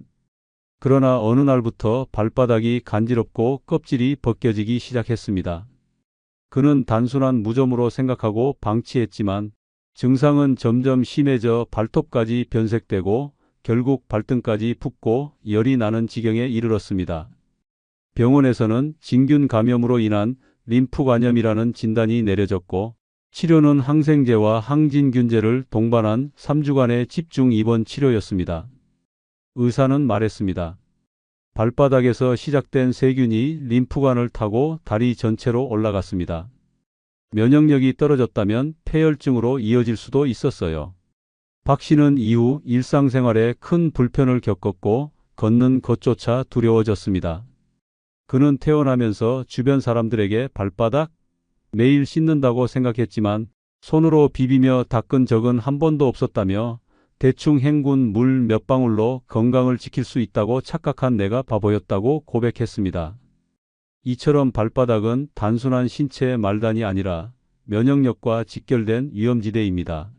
그러나 어느 날부터 발바닥이 간지럽고 껍질이 벗겨지기 시작했습니다. 그는 단순한 무좀으로 생각하고 방치했지만 증상은 점점 심해져 발톱까지 변색되고 결국 발등까지 붓고 열이 나는 지경에 이르렀습니다. 병원에서는 진균 감염으로 인한 림프관염이라는 진단이 내려졌고 치료는 항생제와 항진균제를 동반한 3주간의 집중 입원 치료였습니다. 의사는 말했습니다. 발바닥에서 시작된 세균이 림프관을 타고 다리 전체로 올라갔습니다. 면역력이 떨어졌다면 폐혈증으로 이어질 수도 있었어요. 박 씨는 이후 일상생활에 큰 불편을 겪었고 걷는 것조차 두려워졌습니다. 그는 태어나면서 주변 사람들에게 발바닥 매일 씻는다고 생각했지만 손으로 비비며 닦은 적은 한 번도 없었다며 대충 헹군 물 몇 방울로 건강을 지킬 수 있다고 착각한 내가 바보였다고 고백했습니다. 이처럼 발바닥은 단순한 신체의 말단이 아니라 면역력과 직결된 위험지대입니다.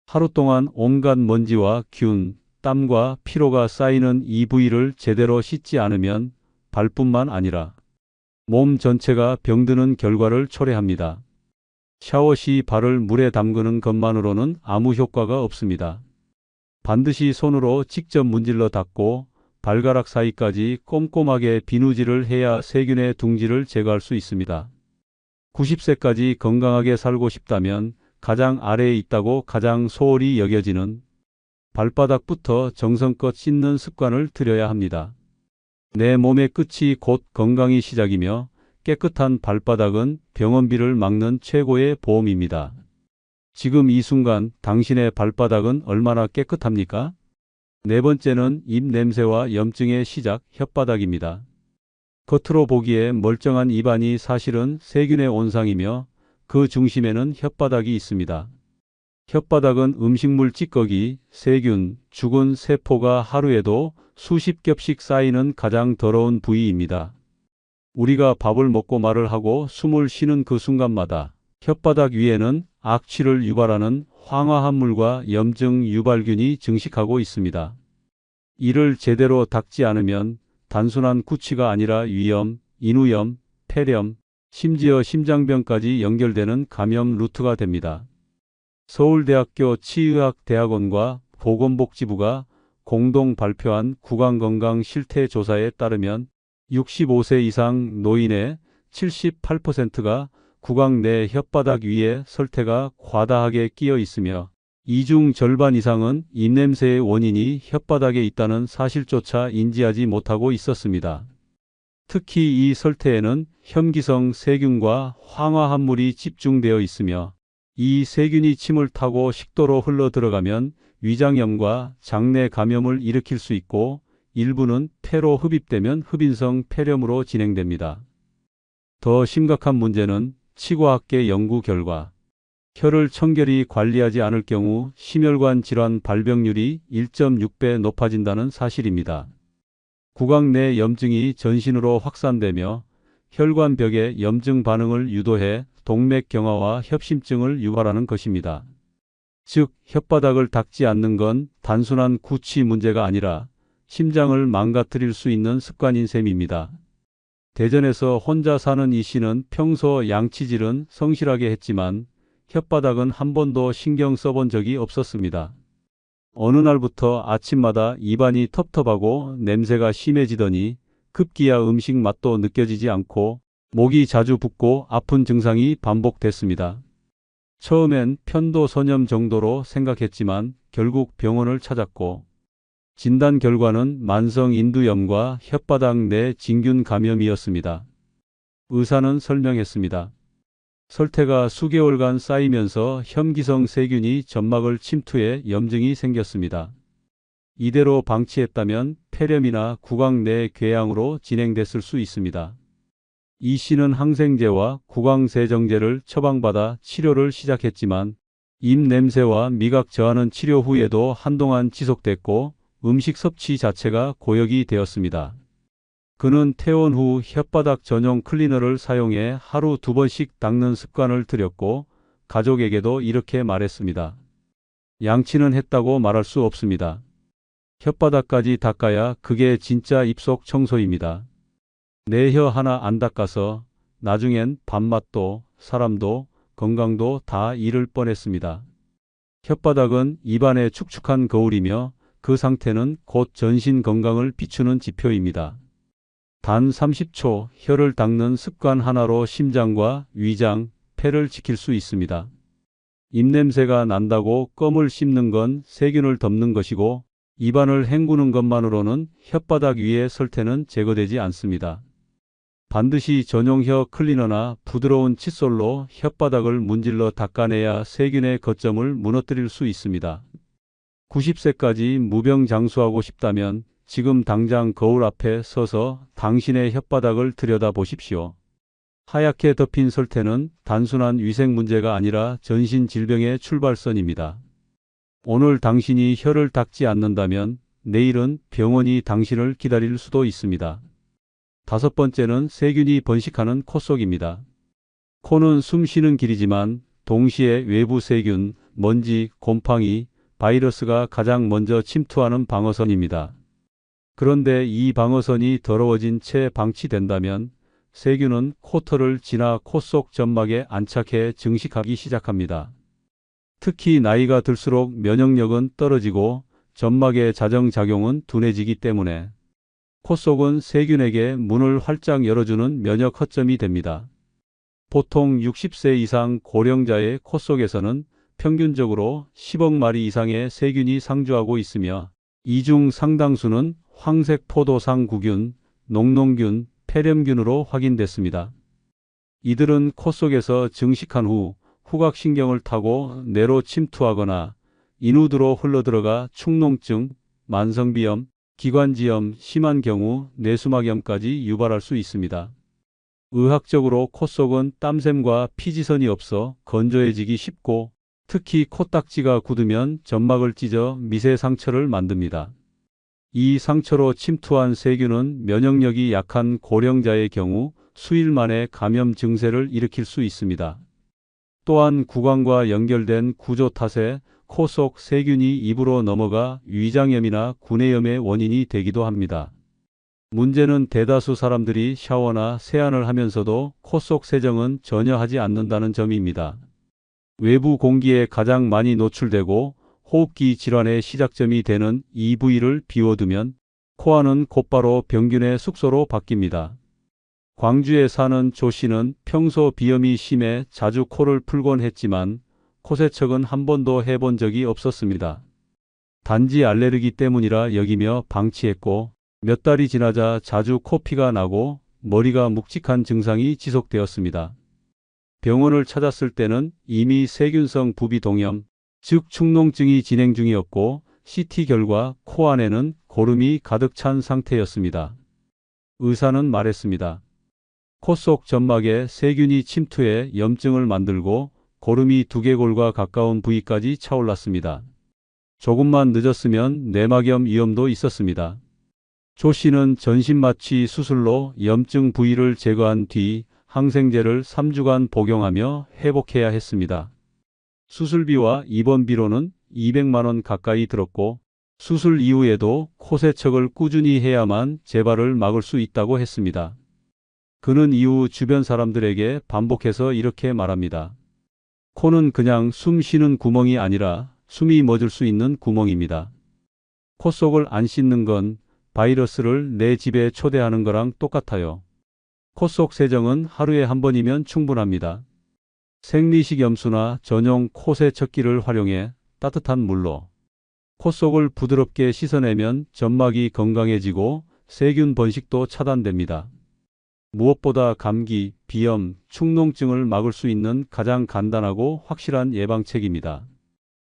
하루 동안 온갖 먼지와 균, 땀과 피로가 쌓이는 이 부위를 제대로 씻지 않으면 발뿐만 아니라 몸 전체가 병드는 결과를 초래합니다. 샤워 시 발을 물에 담그는 것만으로는 아무 효과가 없습니다. 반드시 손으로 직접 문질러 닦고 발가락 사이까지 꼼꼼하게 비누질을 해야 세균의 둥지를 제거할 수 있습니다. 90세까지 건강하게 살고 싶다면 가장 아래에 있다고 가장 소홀히 여겨지는 발바닥부터 정성껏 씻는 습관을 들여야 합니다. 내 몸의 끝이 곧 건강이 시작이며 깨끗한 발바닥은 병원비를 막는 최고의 보험입니다. 지금 이 순간 당신의 발바닥은 얼마나 깨끗합니까? 네 번째는 입 냄새와 염증의 시작, 혓바닥입니다. 겉으로 보기에 멀쩡한 입안이 사실은 세균의 온상이며 그 중심에는 혓바닥이 있습니다. 혓바닥은 음식물 찌꺼기, 세균, 죽은 세포가 하루에도 수십 겹씩 쌓이는 가장 더러운 부위입니다. 우리가 밥을 먹고 말을 하고 숨을 쉬는 그 순간마다 혓바닥 위에는 악취를 유발하는 황화합물과 염증 유발균이 증식하고 있습니다. 이를 제대로 닦지 않으면 단순한 구취가 아니라 위염, 인후염, 폐렴, 심지어 심장병까지 연결되는 감염 루트가 됩니다. 서울대학교 치의학대학원과 보건복지부가 공동 발표한 구강건강 실태조사에 따르면 65세 이상 노인의 78%가 구강 내 혓바닥 위에 설태가 과다하게 끼어 있으며 이 중 절반 이상은 입냄새의 원인이 혓바닥에 있다는 사실조차 인지하지 못하고 있었습니다. 특히 이 설태에는 혐기성 세균과 황화합물이 집중되어 있으며 이 세균이 침을 타고 식도로 흘러 들어가면 위장염과 장내 감염을 일으킬 수 있고 일부는 폐로 흡입되면 흡인성 폐렴으로 진행됩니다. 더 심각한 문제는 치과학계 연구 결과 혀를 청결히 관리하지 않을 경우 심혈관 질환 발병률이 1.6배 높아진다는 사실입니다. 구강 내 염증이 전신으로 확산되며 혈관벽의 염증 반응을 유도해 동맥경화와 협심증을 유발하는 것입니다. 즉, 혓바닥을 닦지 않는 건 단순한 구취 문제가 아니라 심장을 망가뜨릴 수 있는 습관인 셈입니다. 대전에서 혼자 사는 이 씨는 평소 양치질은 성실하게 했지만 혓바닥은 한 번도 신경 써본 적이 없었습니다. 어느 날부터 아침마다 입안이 텁텁하고 냄새가 심해지더니 급기야 음식 맛도 느껴지지 않고 목이 자주 붓고 아픈 증상이 반복됐습니다. 처음엔 편도선염 정도로 생각했지만 결국 병원을 찾았고 진단 결과는 만성인두염과 혓바닥 내 진균 감염이었습니다. 의사는 설명했습니다. 설태가 수개월간 쌓이면서 혐기성 세균이 점막을 침투해 염증이 생겼습니다. 이대로 방치했다면 폐렴이나 구강 내 궤양으로 진행됐을 수 있습니다. 이 씨는 항생제와 구강세정제를 처방받아 치료를 시작했지만 입 냄새와 미각 저하는 치료 후에도 한동안 지속됐고 음식 섭취 자체가 고역이 되었습니다. 그는 퇴원 후 혓바닥 전용 클리너를 사용해 하루 2번씩 닦는 습관을 들였고 가족에게도 이렇게 말했습니다. 양치는 했다고 말할 수 없습니다. 혓바닥까지 닦아야 그게 진짜 입속 청소입니다. 내 혀 하나 안 닦아서 나중엔 밥맛도 사람도 건강도 다 잃을 뻔했습니다. 혓바닥은 입안의 축축한 거울이며 그 상태는 곧 전신 건강을 비추는 지표입니다. 단 30초 혀를 닦는 습관 하나로 심장과 위장, 폐를 지킬 수 있습니다. 입냄새가 난다고 껌을 씹는 건 세균을 덮는 것이고 입안을 헹구는 것만으로는 혓바닥 위의 설태는 제거되지 않습니다. 반드시 전용혀 클리너나 부드러운 칫솔로 혓바닥을 문질러 닦아내야 세균의 거점을 무너뜨릴 수 있습니다. 90세까지 무병장수하고 싶다면 지금 당장 거울 앞에 서서 당신의 혓바닥을 들여다보십시오. 하얗게 덮인 설태는 단순한 위생 문제가 아니라 전신 질병의 출발선입니다. 오늘 당신이 혀를 닦지 않는다면 내일은 병원이 당신을 기다릴 수도 있습니다. 5번째는 세균이 번식하는 코 속입니다. 코는 숨 쉬는 길이지만 동시에 외부 세균, 먼지, 곰팡이, 바이러스가 가장 먼저 침투하는 방어선입니다. 그런데 이 방어선이 더러워진 채 방치된다면 세균은 코털을 지나 코 속 점막에 안착해 증식하기 시작합니다. 특히 나이가 들수록 면역력은 떨어지고 점막의 자정작용은 둔해지기 때문에 코 속은 세균에게 문을 활짝 열어주는 면역 허점이 됩니다. 보통 60세 이상 고령자의 코 속에서는 평균적으로 10억 마리 이상의 세균이 상주하고 있으며 이 중 상당수는 황색 포도상구균, 녹농균, 폐렴균으로 확인됐습니다. 이들은 코 속에서 증식한 후 후각신경을 타고 뇌로 침투하거나 인후드로 흘러들어가 축농증, 만성비염, 기관지염, 심한 경우 뇌수막염까지 유발할 수 있습니다. 의학적으로 코 속은 땀샘과 피지선이 없어 건조해지기 쉽고 특히 코딱지가 굳으면 점막을 찢어 미세 상처를 만듭니다. 이 상처로 침투한 세균은 면역력이 약한 고령자의 경우 수일 만에 감염 증세를 일으킬 수 있습니다. 또한 구강과 연결된 구조 탓에 코 속 세균이 입으로 넘어가 위장염이나 구내염의 원인이 되기도 합니다. 문제는 대다수 사람들이 샤워나 세안을 하면서도 코 속 세정은 전혀 하지 않는다는 점입니다. 외부 공기에 가장 많이 노출되고 호흡기 질환의 시작점이 되는 이 부위를 비워두면 코안은 곧바로 병균의 숙소로 바뀝니다. 광주에 사는 조 씨는 평소 비염이 심해 자주 코를 풀곤 했지만 코세척은 한 번도 해본 적이 없었습니다. 단지 알레르기 때문이라 여기며 방치했고 몇 달이 지나자 자주 코피가 나고 머리가 묵직한 증상이 지속되었습니다. 병원을 찾았을 때는 이미 세균성 부비동염, 즉 축농증이 진행 중이었고 CT 결과 코 안에는 고름이 가득 찬 상태였습니다. 의사는 말했습니다. 코 속 점막에 세균이 침투해 염증을 만들고 고름이 두개골과 가까운 부위까지 차올랐습니다. 조금만 늦었으면 뇌막염 위험도 있었습니다. 조 씨는 전신마취 수술로 염증 부위를 제거한 뒤 항생제를 3주간 복용하며 회복해야 했습니다. 수술비와 입원비로는 200만 원 가까이 들었고 수술 이후에도 코세척을 꾸준히 해야만 재발을 막을 수 있다고 했습니다. 그는 이후 주변 사람들에게 반복해서 이렇게 말합니다. 코는 그냥 숨 쉬는 구멍이 아니라 숨이 멎을 수 있는 구멍입니다. 코 속을 안 씻는 건 바이러스를 내 집에 초대하는 거랑 똑같아요. 코 속 세정은 하루에 한 번이면 충분합니다. 생리식 염수나 전용 코세척기를 활용해 따뜻한 물로 코 속을 부드럽게 씻어내면 점막이 건강해지고 세균 번식도 차단됩니다. 무엇보다 감기, 비염, 축농증을 막을 수 있는 가장 간단하고 확실한 예방책입니다.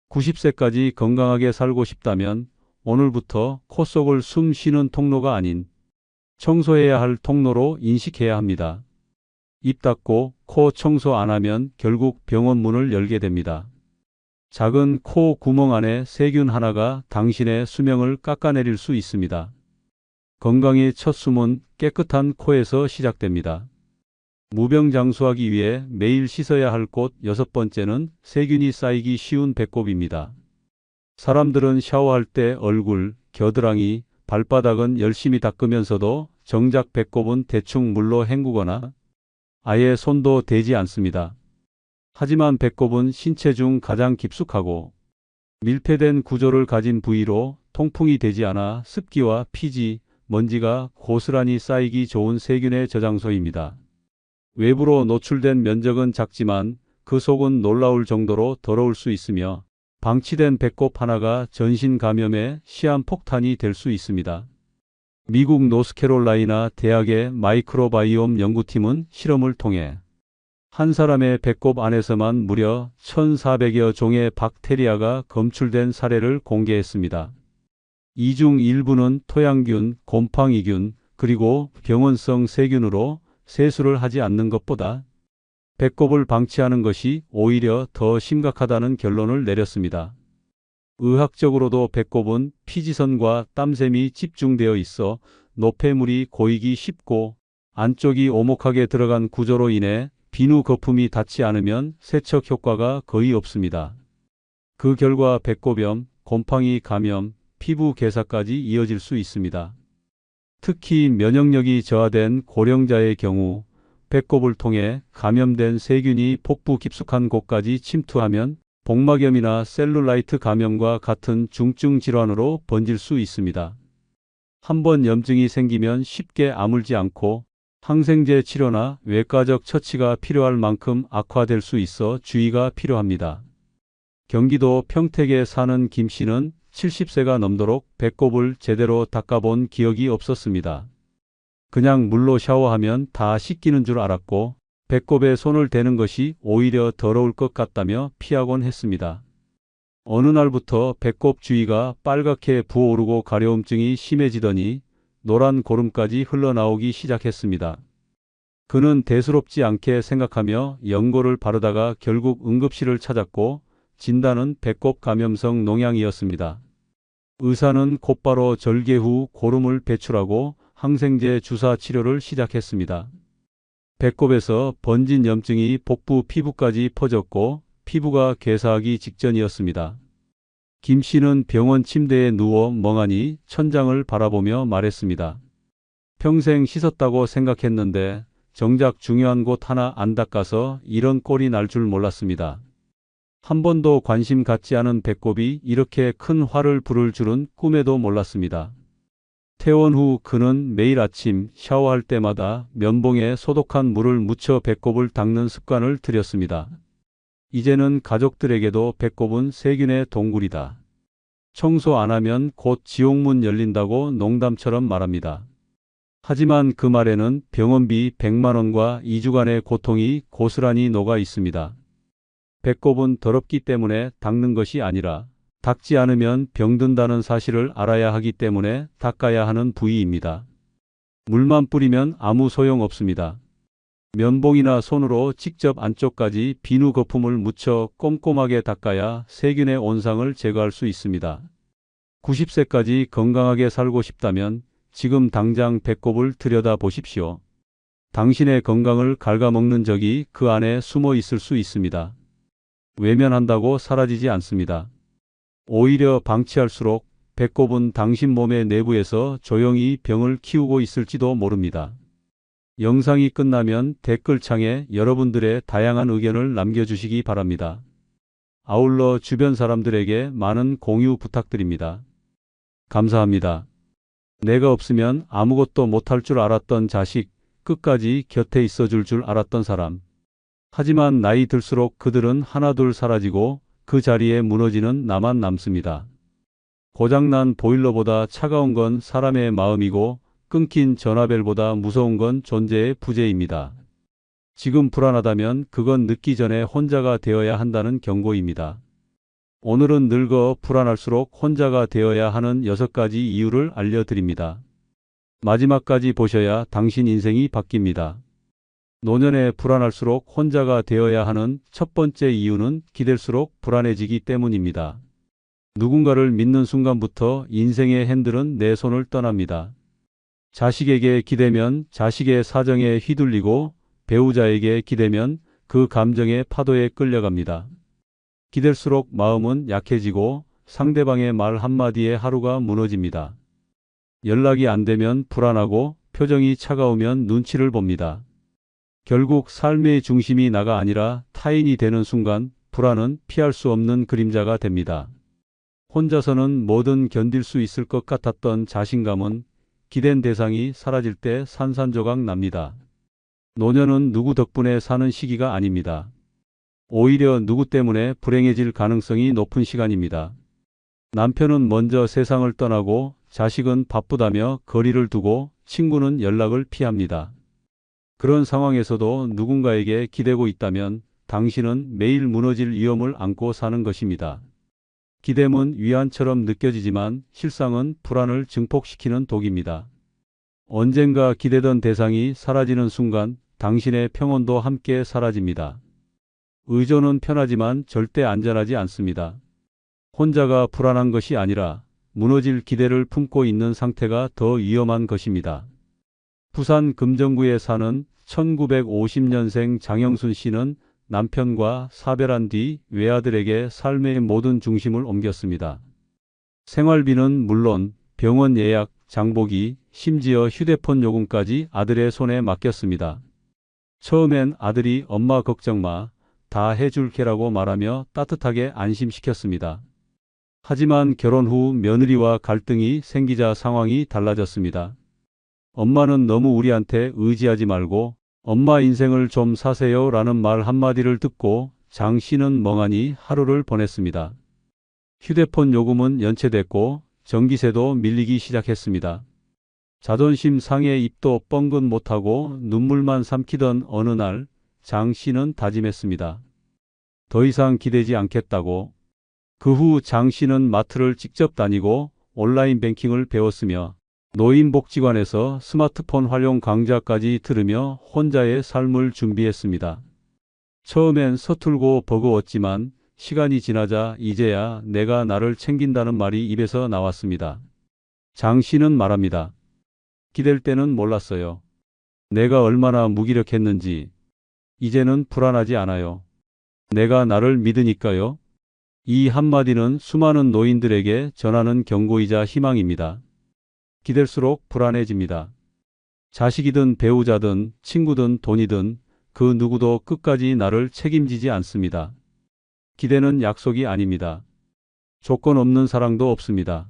90세까지 건강하게 살고 싶다면 오늘부터 코 속을 숨 쉬는 통로가 아닌 청소해야 할 통로로 인식해야 합니다. 입 닫고 코 청소 안 하면 결국 병원 문을 열게 됩니다. 작은 코 구멍 안에 세균 하나가 당신의 수명을 깎아내릴 수 있습니다. 건강의 첫 숨은 깨끗한 코에서 시작됩니다. 무병장수하기 위해 매일 씻어야 할 곳 6번째는 세균이 쌓이기 쉬운 배꼽입니다. 사람들은 샤워할 때 얼굴, 겨드랑이, 발바닥은 열심히 닦으면서도 정작 배꼽은 대충 물로 헹구거나 아예 손도 대지 않습니다. 하지만 배꼽은 신체 중 가장 깊숙하고 밀폐된 구조를 가진 부위로 통풍이 되지 않아 습기와 피지, 먼지가 고스란히 쌓이기 좋은 세균의 저장소입니다. 외부로 노출된 면적은 작지만 그 속은 놀라울 정도로 더러울 수 있으며 방치된 배꼽 하나가 전신 감염의 시한폭탄이 될 수 있습니다. 미국 노스캐롤라이나 대학의 마이크로바이옴 연구팀은 실험을 통해 한 사람의 배꼽 안에서만 무려 1,400여 종의 박테리아가 검출된 사례를 공개했습니다. 이 중 일부는 토양균, 곰팡이균, 그리고 병원성 세균으로 세수를 하지 않는 것보다 배꼽을 방치하는 것이 오히려 더 심각하다는 결론을 내렸습니다. 의학적으로도 배꼽은 피지선과 땀샘이 집중되어 있어 노폐물이 고이기 쉽고 안쪽이 오목하게 들어간 구조로 인해 비누 거품이 닿지 않으면 세척 효과가 거의 없습니다. 그 결과 배꼽염, 곰팡이 감염, 피부 괴사까지 이어질 수 있습니다. 특히 면역력이 저하된 고령자의 경우 배꼽을 통해 감염된 세균이 복부 깊숙한 곳까지 침투하면 복막염이나 셀룰라이트 감염과 같은 중증 질환으로 번질 수 있습니다. 한번 염증이 생기면 쉽게 아물지 않고 항생제 치료나 외과적 처치가 필요할 만큼 악화될 수 있어 주의가 필요합니다. 경기도 평택에 사는 김 씨는 70세가 넘도록 배꼽을 제대로 닦아본 기억이 없었습니다. 그냥 물로 샤워하면 다 씻기는 줄 알았고 배꼽에 손을 대는 것이 오히려 더러울 것 같다며 피하곤 했습니다. 어느 날부터 배꼽 주위가 빨갛게 부어오르고 가려움증이 심해지더니 노란 고름까지 흘러나오기 시작했습니다. 그는 대수롭지 않게 생각하며 연고를 바르다가 결국 응급실을 찾았고 진단은 배꼽 감염성 농양이었습니다. 의사는 곧바로 절개 후 고름을 배출하고 항생제 주사 치료를 시작했습니다. 배꼽에서 번진 염증이 복부 피부까지 퍼졌고 피부가 괴사하기 직전이었습니다. 김 씨는 병원 침대에 누워 멍하니 천장을 바라보며 말했습니다. 평생 씻었다고 생각했는데 정작 중요한 곳 하나 안 닦아서 이런 꼴이 날 줄 몰랐습니다. 한 번도 관심 갖지 않은 배꼽이 이렇게 큰 화를 부를 줄은 꿈에도 몰랐습니다. 퇴원 후 그는 매일 아침 샤워할 때마다 면봉에 소독한 물을 묻혀 배꼽을 닦는 습관을 들였습니다. 이제는 가족들에게도 배꼽은 세균의 동굴이다. 청소 안 하면 곧 지옥문 열린다고 농담처럼 말합니다. 하지만 그 말에는 병원비 100만 원과 2주간의 고통이 고스란히 녹아 있습니다. 배꼽은 더럽기 때문에 닦는 것이 아니라 닦지 않으면 병든다는 사실을 알아야 하기 때문에 닦아야 하는 부위입니다. 물만 뿌리면 아무 소용 없습니다. 면봉이나 손으로 직접 안쪽까지 비누 거품을 묻혀 꼼꼼하게 닦아야 세균의 온상을 제거할 수 있습니다. 90세까지 건강하게 살고 싶다면 지금 당장 배꼽을 들여다 보십시오. 당신의 건강을 갉아먹는 적이 그 안에 숨어 있을 수 있습니다. 외면한다고 사라지지 않습니다. 오히려 방치할수록 배꼽은 당신 몸의 내부에서 조용히 병을 키우고 있을지도 모릅니다. 영상이 끝나면 댓글창에 여러분들의 다양한 의견을 남겨주시기 바랍니다. 아울러 주변 사람들에게 많은 공유 부탁드립니다. 감사합니다. 내가 없으면 아무것도 못할 줄 알았던 자식, 끝까지 곁에 있어줄 줄 알았던 사람. 하지만 나이 들수록 그들은 하나둘 사라지고 그 자리에 무너지는 나만 남습니다. 고장난 보일러보다 차가운 건 사람의 마음이고 끊긴 전화벨보다 무서운 건 존재의 부재입니다. 지금 불안하다면 그건 늦기 전에 혼자가 되어야 한다는 경고입니다. 오늘은 늙어 불안할수록 혼자가 되어야 하는 6가지 이유를 알려드립니다. 마지막까지 보셔야 당신 인생이 바뀝니다. 노년에 불안할수록 혼자가 되어야 하는 첫 번째 이유는 기댈수록 불안해지기 때문입니다. 누군가를 믿는 순간부터 인생의 핸들은 내 손을 떠납니다. 자식에게 기대면 자식의 사정에 휘둘리고 배우자에게 기대면 그 감정의 파도에 끌려갑니다. 기댈수록 마음은 약해지고 상대방의 말 한마디에 하루가 무너집니다. 연락이 안 되면 불안하고 표정이 차가우면 눈치를 봅니다. 결국 삶의 중심이 나가 아니라 타인이 되는 순간 불안은 피할 수 없는 그림자가 됩니다. 혼자서는 뭐든 견딜 수 있을 것 같았던 자신감은 기댄 대상이 사라질 때 산산조각 납니다. 노년은 누구 덕분에 사는 시기가 아닙니다. 오히려 누구 때문에 불행해질 가능성이 높은 시간입니다. 남편은 먼저 세상을 떠나고 자식은 바쁘다며 거리를 두고 친구는 연락을 피합니다. 그런 상황에서도 누군가에게 기대고 있다면 당신은 매일 무너질 위험을 안고 사는 것입니다. 기댐은 위안처럼 느껴지지만 실상은 불안을 증폭시키는 독입니다. 언젠가 기대던 대상이 사라지는 순간 당신의 평온도 함께 사라집니다. 의존은 편하지만 절대 안전하지 않습니다. 혼자가 불안한 것이 아니라 무너질 기대를 품고 있는 상태가 더 위험한 것입니다. 부산 금정구에 사는 1950년생 장영순 씨는 남편과 사별한 뒤 외아들에게 삶의 모든 중심을 옮겼습니다. 생활비는 물론 병원 예약, 장보기, 심지어 휴대폰 요금까지 아들의 손에 맡겼습니다. 처음엔 아들이 엄마 걱정 마, 다 해줄게라고 말하며 따뜻하게 안심시켰습니다. 하지만 결혼 후 며느리와 갈등이 생기자 상황이 달라졌습니다. 엄마는 너무 우리한테 의지하지 말고 엄마 인생을 좀 사세요 라는 말 한마디를 듣고 장 씨는 멍하니 하루를 보냈습니다. 휴대폰 요금은 연체됐고 전기세도 밀리기 시작했습니다. 자존심 상해 입도 뻥긋 못하고 눈물만 삼키던 어느 날 장 씨는 다짐했습니다. 더 이상 기대지 않겠다고. 그 후 장 씨는 마트를 직접 다니고 온라인 뱅킹을 배웠으며 노인복지관에서 스마트폰 활용 강좌까지 들으며 혼자의 삶을 준비했습니다. 처음엔 서툴고 버거웠지만 시간이 지나자 이제야 내가 나를 챙긴다는 말이 입에서 나왔습니다. 장 씨는 말합니다. 기댈 때는 몰랐어요. 내가 얼마나 무기력했는지. 이제는 불안하지 않아요. 내가 나를 믿으니까요. 이 한마디는 수많은 노인들에게 전하는 경고이자 희망입니다. 기댈수록 불안해집니다. 자식이든 배우자든 친구든 돈이든 그 누구도 끝까지 나를 책임지지 않습니다. 기대는 약속이 아닙니다. 조건 없는 사랑도 없습니다.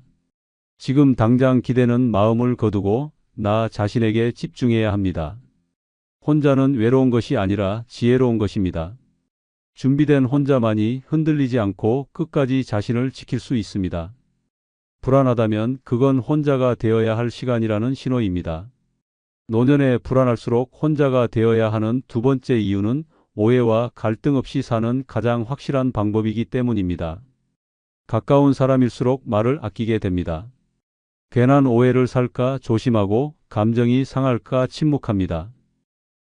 지금 당장 기대는 마음을 거두고 나 자신에게 집중해야 합니다. 혼자는 외로운 것이 아니라 지혜로운 것입니다. 준비된 혼자만이 흔들리지 않고 끝까지 자신을 지킬 수 있습니다. 불안하다면 그건 혼자가 되어야 할 시간이라는 신호입니다. 노년에 불안할수록 혼자가 되어야 하는 두 번째 이유는 오해와 갈등 없이 사는 가장 확실한 방법이기 때문입니다. 가까운 사람일수록 말을 아끼게 됩니다. 괜한 오해를 살까 조심하고 감정이 상할까 침묵합니다.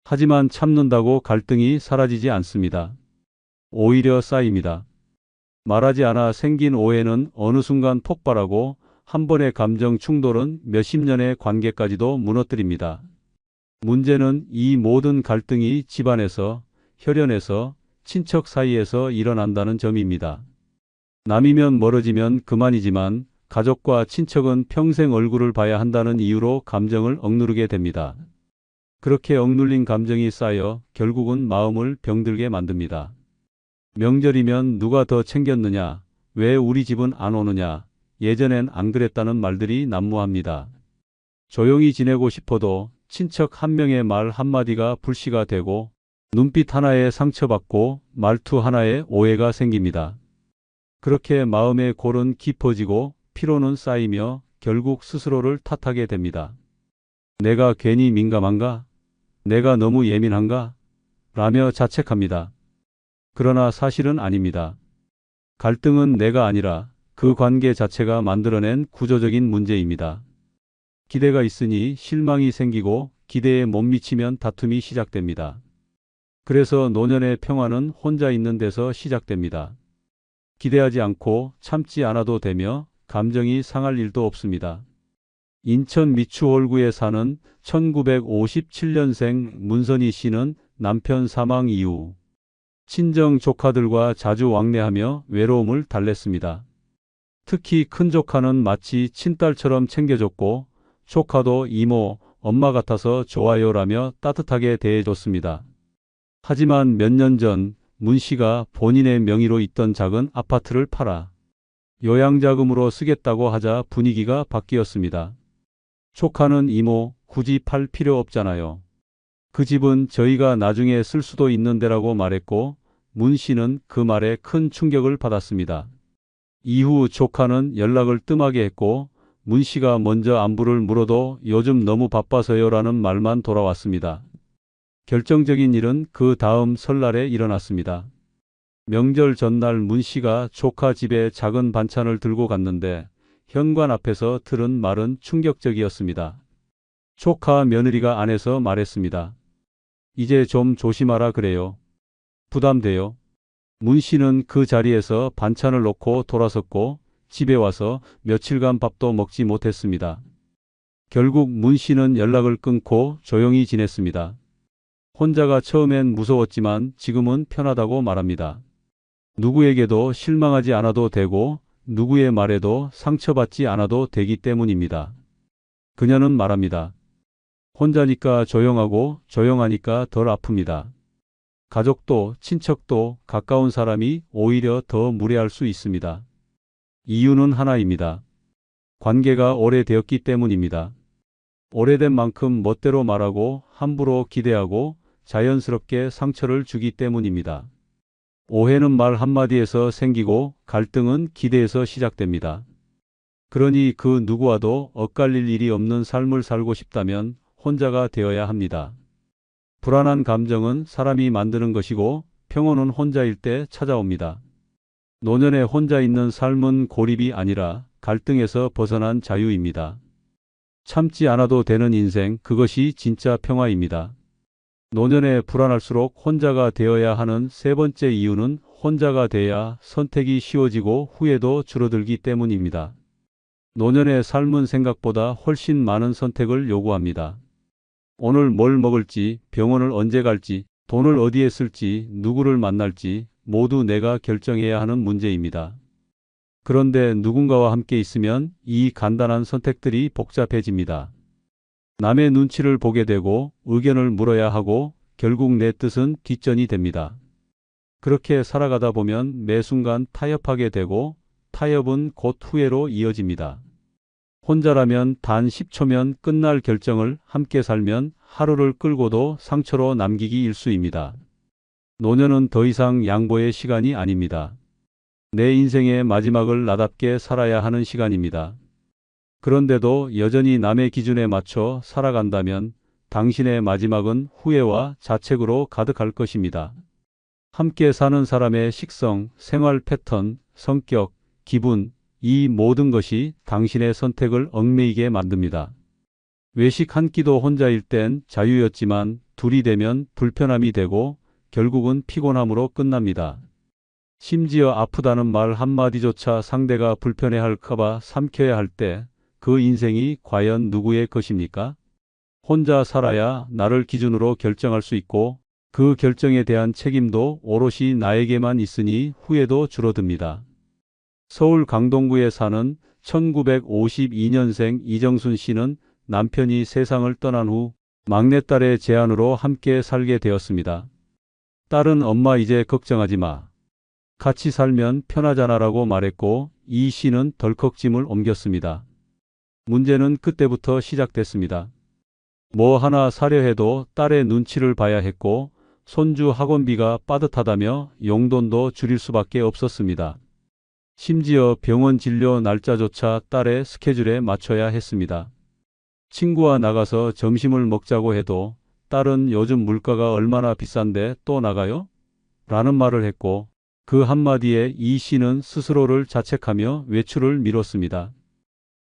하지만 참는다고 갈등이 사라지지 않습니다. 오히려 쌓입니다. 말하지 않아 생긴 오해는 어느 순간 폭발하고 한 번의 감정 충돌은 몇십 년의 관계까지도 무너뜨립니다. 문제는 이 모든 갈등이 집안에서, 혈연에서, 친척 사이에서 일어난다는 점입니다. 남이면 멀어지면 그만이지만 가족과 친척은 평생 얼굴을 봐야 한다는 이유로 감정을 억누르게 됩니다. 그렇게 억눌린 감정이 쌓여 결국은 마음을 병들게 만듭니다. 명절이면 누가 더 챙겼느냐, 왜 우리 집은 안 오느냐, 예전엔 안 그랬다는 말들이 난무합니다. 조용히 지내고 싶어도 친척 한 명의 말 한마디가 불씨가 되고 눈빛 하나에 상처받고 말투 하나에 오해가 생깁니다. 그렇게 마음의 골은 깊어지고 피로는 쌓이며 결국 스스로를 탓하게 됩니다. 내가 괜히 민감한가? 내가 너무 예민한가? 라며 자책합니다. 그러나 사실은 아닙니다. 갈등은 내가 아니라 그 관계 자체가 만들어낸 구조적인 문제입니다. 기대가 있으니 실망이 생기고 기대에 못 미치면 다툼이 시작됩니다. 그래서 노년의 평화는 혼자 있는 데서 시작됩니다. 기대하지 않고 참지 않아도 되며 감정이 상할 일도 없습니다. 인천 미추홀구에 사는 1957년생 문선희 씨는 남편 사망 이후 친정 조카들과 자주 왕래하며 외로움을 달랬습니다. 특히 큰 조카는 마치 친딸처럼 챙겨줬고 조카도 이모, 엄마 같아서 좋아요라며 따뜻하게 대해줬습니다. 하지만 몇 년 전 문 씨가 본인의 명의로 있던 작은 아파트를 팔아 요양자금으로 쓰겠다고 하자 분위기가 바뀌었습니다. 조카는 이모, 굳이 팔 필요 없잖아요. 그 집은 저희가 나중에 쓸 수도 있는 데라고 말했고 문 씨는 그 말에 큰 충격을 받았습니다. 이후 조카는 연락을 뜸하게 했고 문 씨가 먼저 안부를 물어도 요즘 너무 바빠서요라는 말만 돌아왔습니다. 결정적인 일은 그 다음 설날에 일어났습니다. 명절 전날 문 씨가 조카 집에 작은 반찬을 들고 갔는데 현관 앞에서 들은 말은 충격적이었습니다. 조카 며느리가 안에서 말했습니다. 이제 좀 조심하라 그래요. 부담돼요. 문 씨는 그 자리에서 반찬을 놓고 돌아섰고 집에 와서 며칠간 밥도 먹지 못했습니다. 결국 문 씨는 연락을 끊고 조용히 지냈습니다. 혼자가 처음엔 무서웠지만 지금은 편하다고 말합니다. 누구에게도 실망하지 않아도 되고 누구의 말에도 상처받지 않아도 되기 때문입니다. 그녀는 말합니다. 혼자니까 조용하고 조용하니까 덜 아픕니다. 가족도 친척도 가까운 사람이 오히려 더 무례할 수 있습니다. 이유는 하나입니다. 관계가 오래되었기 때문입니다. 오래된 만큼 멋대로 말하고 함부로 기대하고 자연스럽게 상처를 주기 때문입니다. 오해는 말 한마디에서 생기고 갈등은 기대에서 시작됩니다. 그러니 그 누구와도 엇갈릴 일이 없는 삶을 살고 싶다면 혼자가 되어야 합니다. 불안한 감정은 사람이 만드는 것이고 평온은 혼자일 때 찾아옵니다. 노년에 혼자 있는 삶은 고립이 아니라 갈등에서 벗어난 자유입니다. 참지 않아도 되는 인생, 그것이 진짜 평화입니다. 노년에 불안할수록 혼자가 되어야 하는 세 번째 이유는 혼자가 돼야 선택이 쉬워지고 후회도 줄어들기 때문입니다. 노년의 삶은 생각보다 훨씬 많은 선택을 요구합니다. 오늘 뭘 먹을지, 병원을 언제 갈지, 돈을 어디에 쓸지, 누구를 만날지 모두 내가 결정해야 하는 문제입니다. 그런데 누군가와 함께 있으면 이 간단한 선택들이 복잡해집니다. 남의 눈치를 보게 되고 의견을 물어야 하고 결국 내 뜻은 뒷전이 됩니다. 그렇게 살아가다 보면 매 순간 타협하게 되고 타협은 곧 후회로 이어집니다. 혼자라면 단 10초면 끝날 결정을 함께 살면 하루를 끌고도 상처로 남기기 일쑤입니다. 노년은 더 이상 양보의 시간이 아닙니다. 내 인생의 마지막을 나답게 살아야 하는 시간입니다. 그런데도 여전히 남의 기준에 맞춰 살아간다면 당신의 마지막은 후회와 자책으로 가득할 것입니다. 함께 사는 사람의 식성, 생활 패턴, 성격, 기분, 이 모든 것이 당신의 선택을 얽매이게 만듭니다. 외식 한 끼도 혼자일 땐 자유였지만 둘이 되면 불편함이 되고 결국은 피곤함으로 끝납니다. 심지어 아프다는 말 한마디조차 상대가 불편해할까봐 삼켜야 할 때 그 인생이 과연 누구의 것입니까? 혼자 살아야 나를 기준으로 결정할 수 있고 그 결정에 대한 책임도 오롯이 나에게만 있으니 후회도 줄어듭니다. 서울 강동구에 사는 1952년생 이정순 씨는 남편이 세상을 떠난 후 막내딸의 제안으로 함께 살게 되었습니다. 딸은 엄마 이제 걱정하지 마. 같이 살면 편하잖아라고 말했고 이 씨는 덜컥 짐을 옮겼습니다. 문제는 그때부터 시작됐습니다. 뭐 하나 사려 해도 딸의 눈치를 봐야 했고 손주 학원비가 빠듯하다며 용돈도 줄일 수밖에 없었습니다. 심지어 병원 진료 날짜조차 딸의 스케줄에 맞춰야 했습니다. 친구와 나가서 점심을 먹자고 해도 딸은 요즘 물가가 얼마나 비싼데 또 나가요? 라는 말을 했고 그 한마디에 이 씨는 스스로를 자책하며 외출을 미뤘습니다.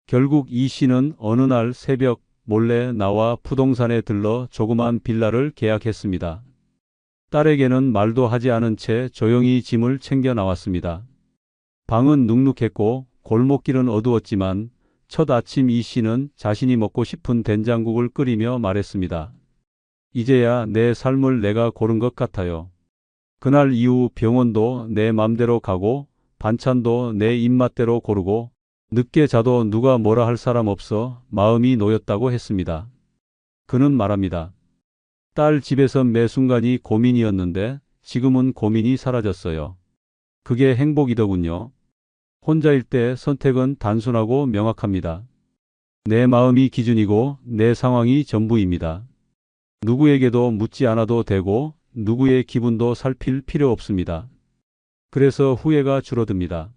결국 이 씨는 어느 날 새벽 몰래 나와 부동산에 들러 조그만 빌라를 계약했습니다. 딸에게는 말도 하지 않은 채 조용히 짐을 챙겨 나왔습니다. 방은 눅눅했고 골목길은 어두웠지만 첫 아침 이 씨는 자신이 먹고 싶은 된장국을 끓이며 말했습니다. 이제야 내 삶을 내가 고른 것 같아요. 그날 이후 병원도 내 맘대로 가고 반찬도 내 입맛대로 고르고 늦게 자도 누가 뭐라 할 사람 없어 마음이 놓였다고 했습니다. 그는 말합니다. 딸 집에서 매 순간이 고민이었는데 지금은 고민이 사라졌어요. 그게 행복이더군요. 혼자일 때 선택은 단순하고 명확합니다. 내 마음이 기준이고 내 상황이 전부입니다. 누구에게도 묻지 않아도 되고 누구의 기분도 살필 필요 없습니다. 그래서 후회가 줄어듭니다.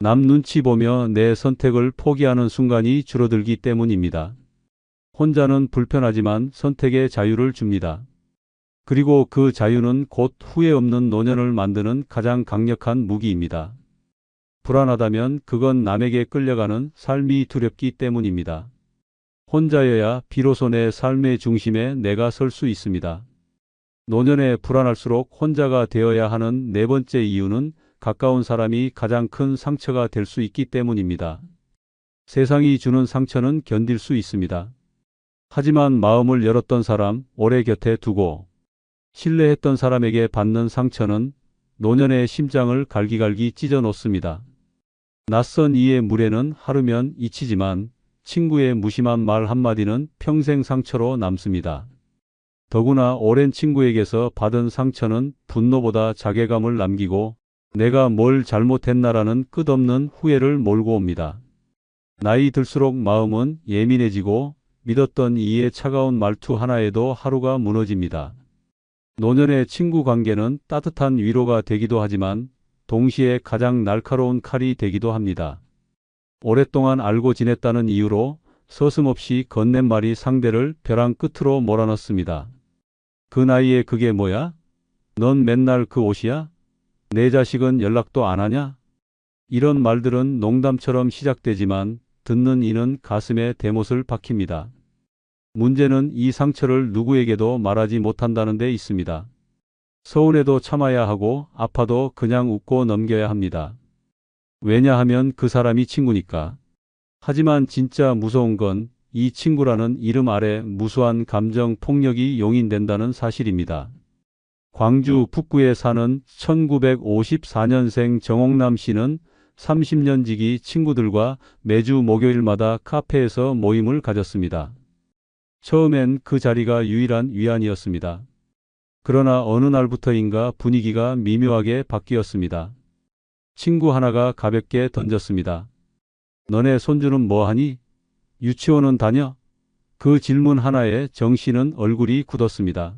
남 눈치 보며 내 선택을 포기하는 순간이 줄어들기 때문입니다. 혼자는 불편하지만 선택의 자유를 줍니다. 그리고 그 자유는 곧 후회 없는 노년을 만드는 가장 강력한 무기입니다. 불안하다면 그건 남에게 끌려가는 삶이 두렵기 때문입니다. 혼자여야 비로소 내 삶의 중심에 내가 설 수 있습니다. 노년에 불안할수록 혼자가 되어야 하는 네 번째 이유는 가까운 사람이 가장 큰 상처가 될 수 있기 때문입니다. 세상이 주는 상처는 견딜 수 있습니다. 하지만 마음을 열었던 사람, 오래 곁에 두고 신뢰했던 사람에게 받는 상처는 노년의 심장을 갈기갈기 찢어 놓습니다. 낯선 이의 무례는 하루면 잊히지만 친구의 무심한 말 한마디는 평생 상처로 남습니다. 더구나 오랜 친구에게서 받은 상처는 분노보다 자괴감을 남기고 내가 뭘 잘못했나라는 끝없는 후회를 몰고 옵니다. 나이 들수록 마음은 예민해지고 믿었던 이의 차가운 말투 하나에도 하루가 무너집니다. 노년의 친구 관계는 따뜻한 위로가 되기도 하지만 동시에 가장 날카로운 칼이 되기도 합니다. 오랫동안 알고 지냈다는 이유로 서슴없이 건넨 말이 상대를 벼랑 끝으로 몰아넣습니다. 그 나이에 그게 뭐야? 넌 맨날 그 옷이야? 내 자식은 연락도 안 하냐? 이런 말들은 농담처럼 시작되지만 듣는 이는 가슴에 대못을 박힙니다. 문제는 이 상처를 누구에게도 말하지 못한다는 데 있습니다. 서운해도 참아야 하고 아파도 그냥 웃고 넘겨야 합니다. 왜냐하면 그 사람이 친구니까. 하지만 진짜 무서운 건 이 친구라는 이름 아래 무수한 감정 폭력이 용인된다는 사실입니다. 광주 북구에 사는 1954년생 정옥남 씨는 30년 지기 친구들과 매주 목요일마다 카페에서 모임을 가졌습니다. 처음엔 그 자리가 유일한 위안이었습니다. 그러나 어느 날부터인가 분위기가 미묘하게 바뀌었습니다. 친구 하나가 가볍게 던졌습니다. 너네 손주는 뭐하니? 유치원은 다녀? 그 질문 하나에 정 씨는 얼굴이 굳었습니다.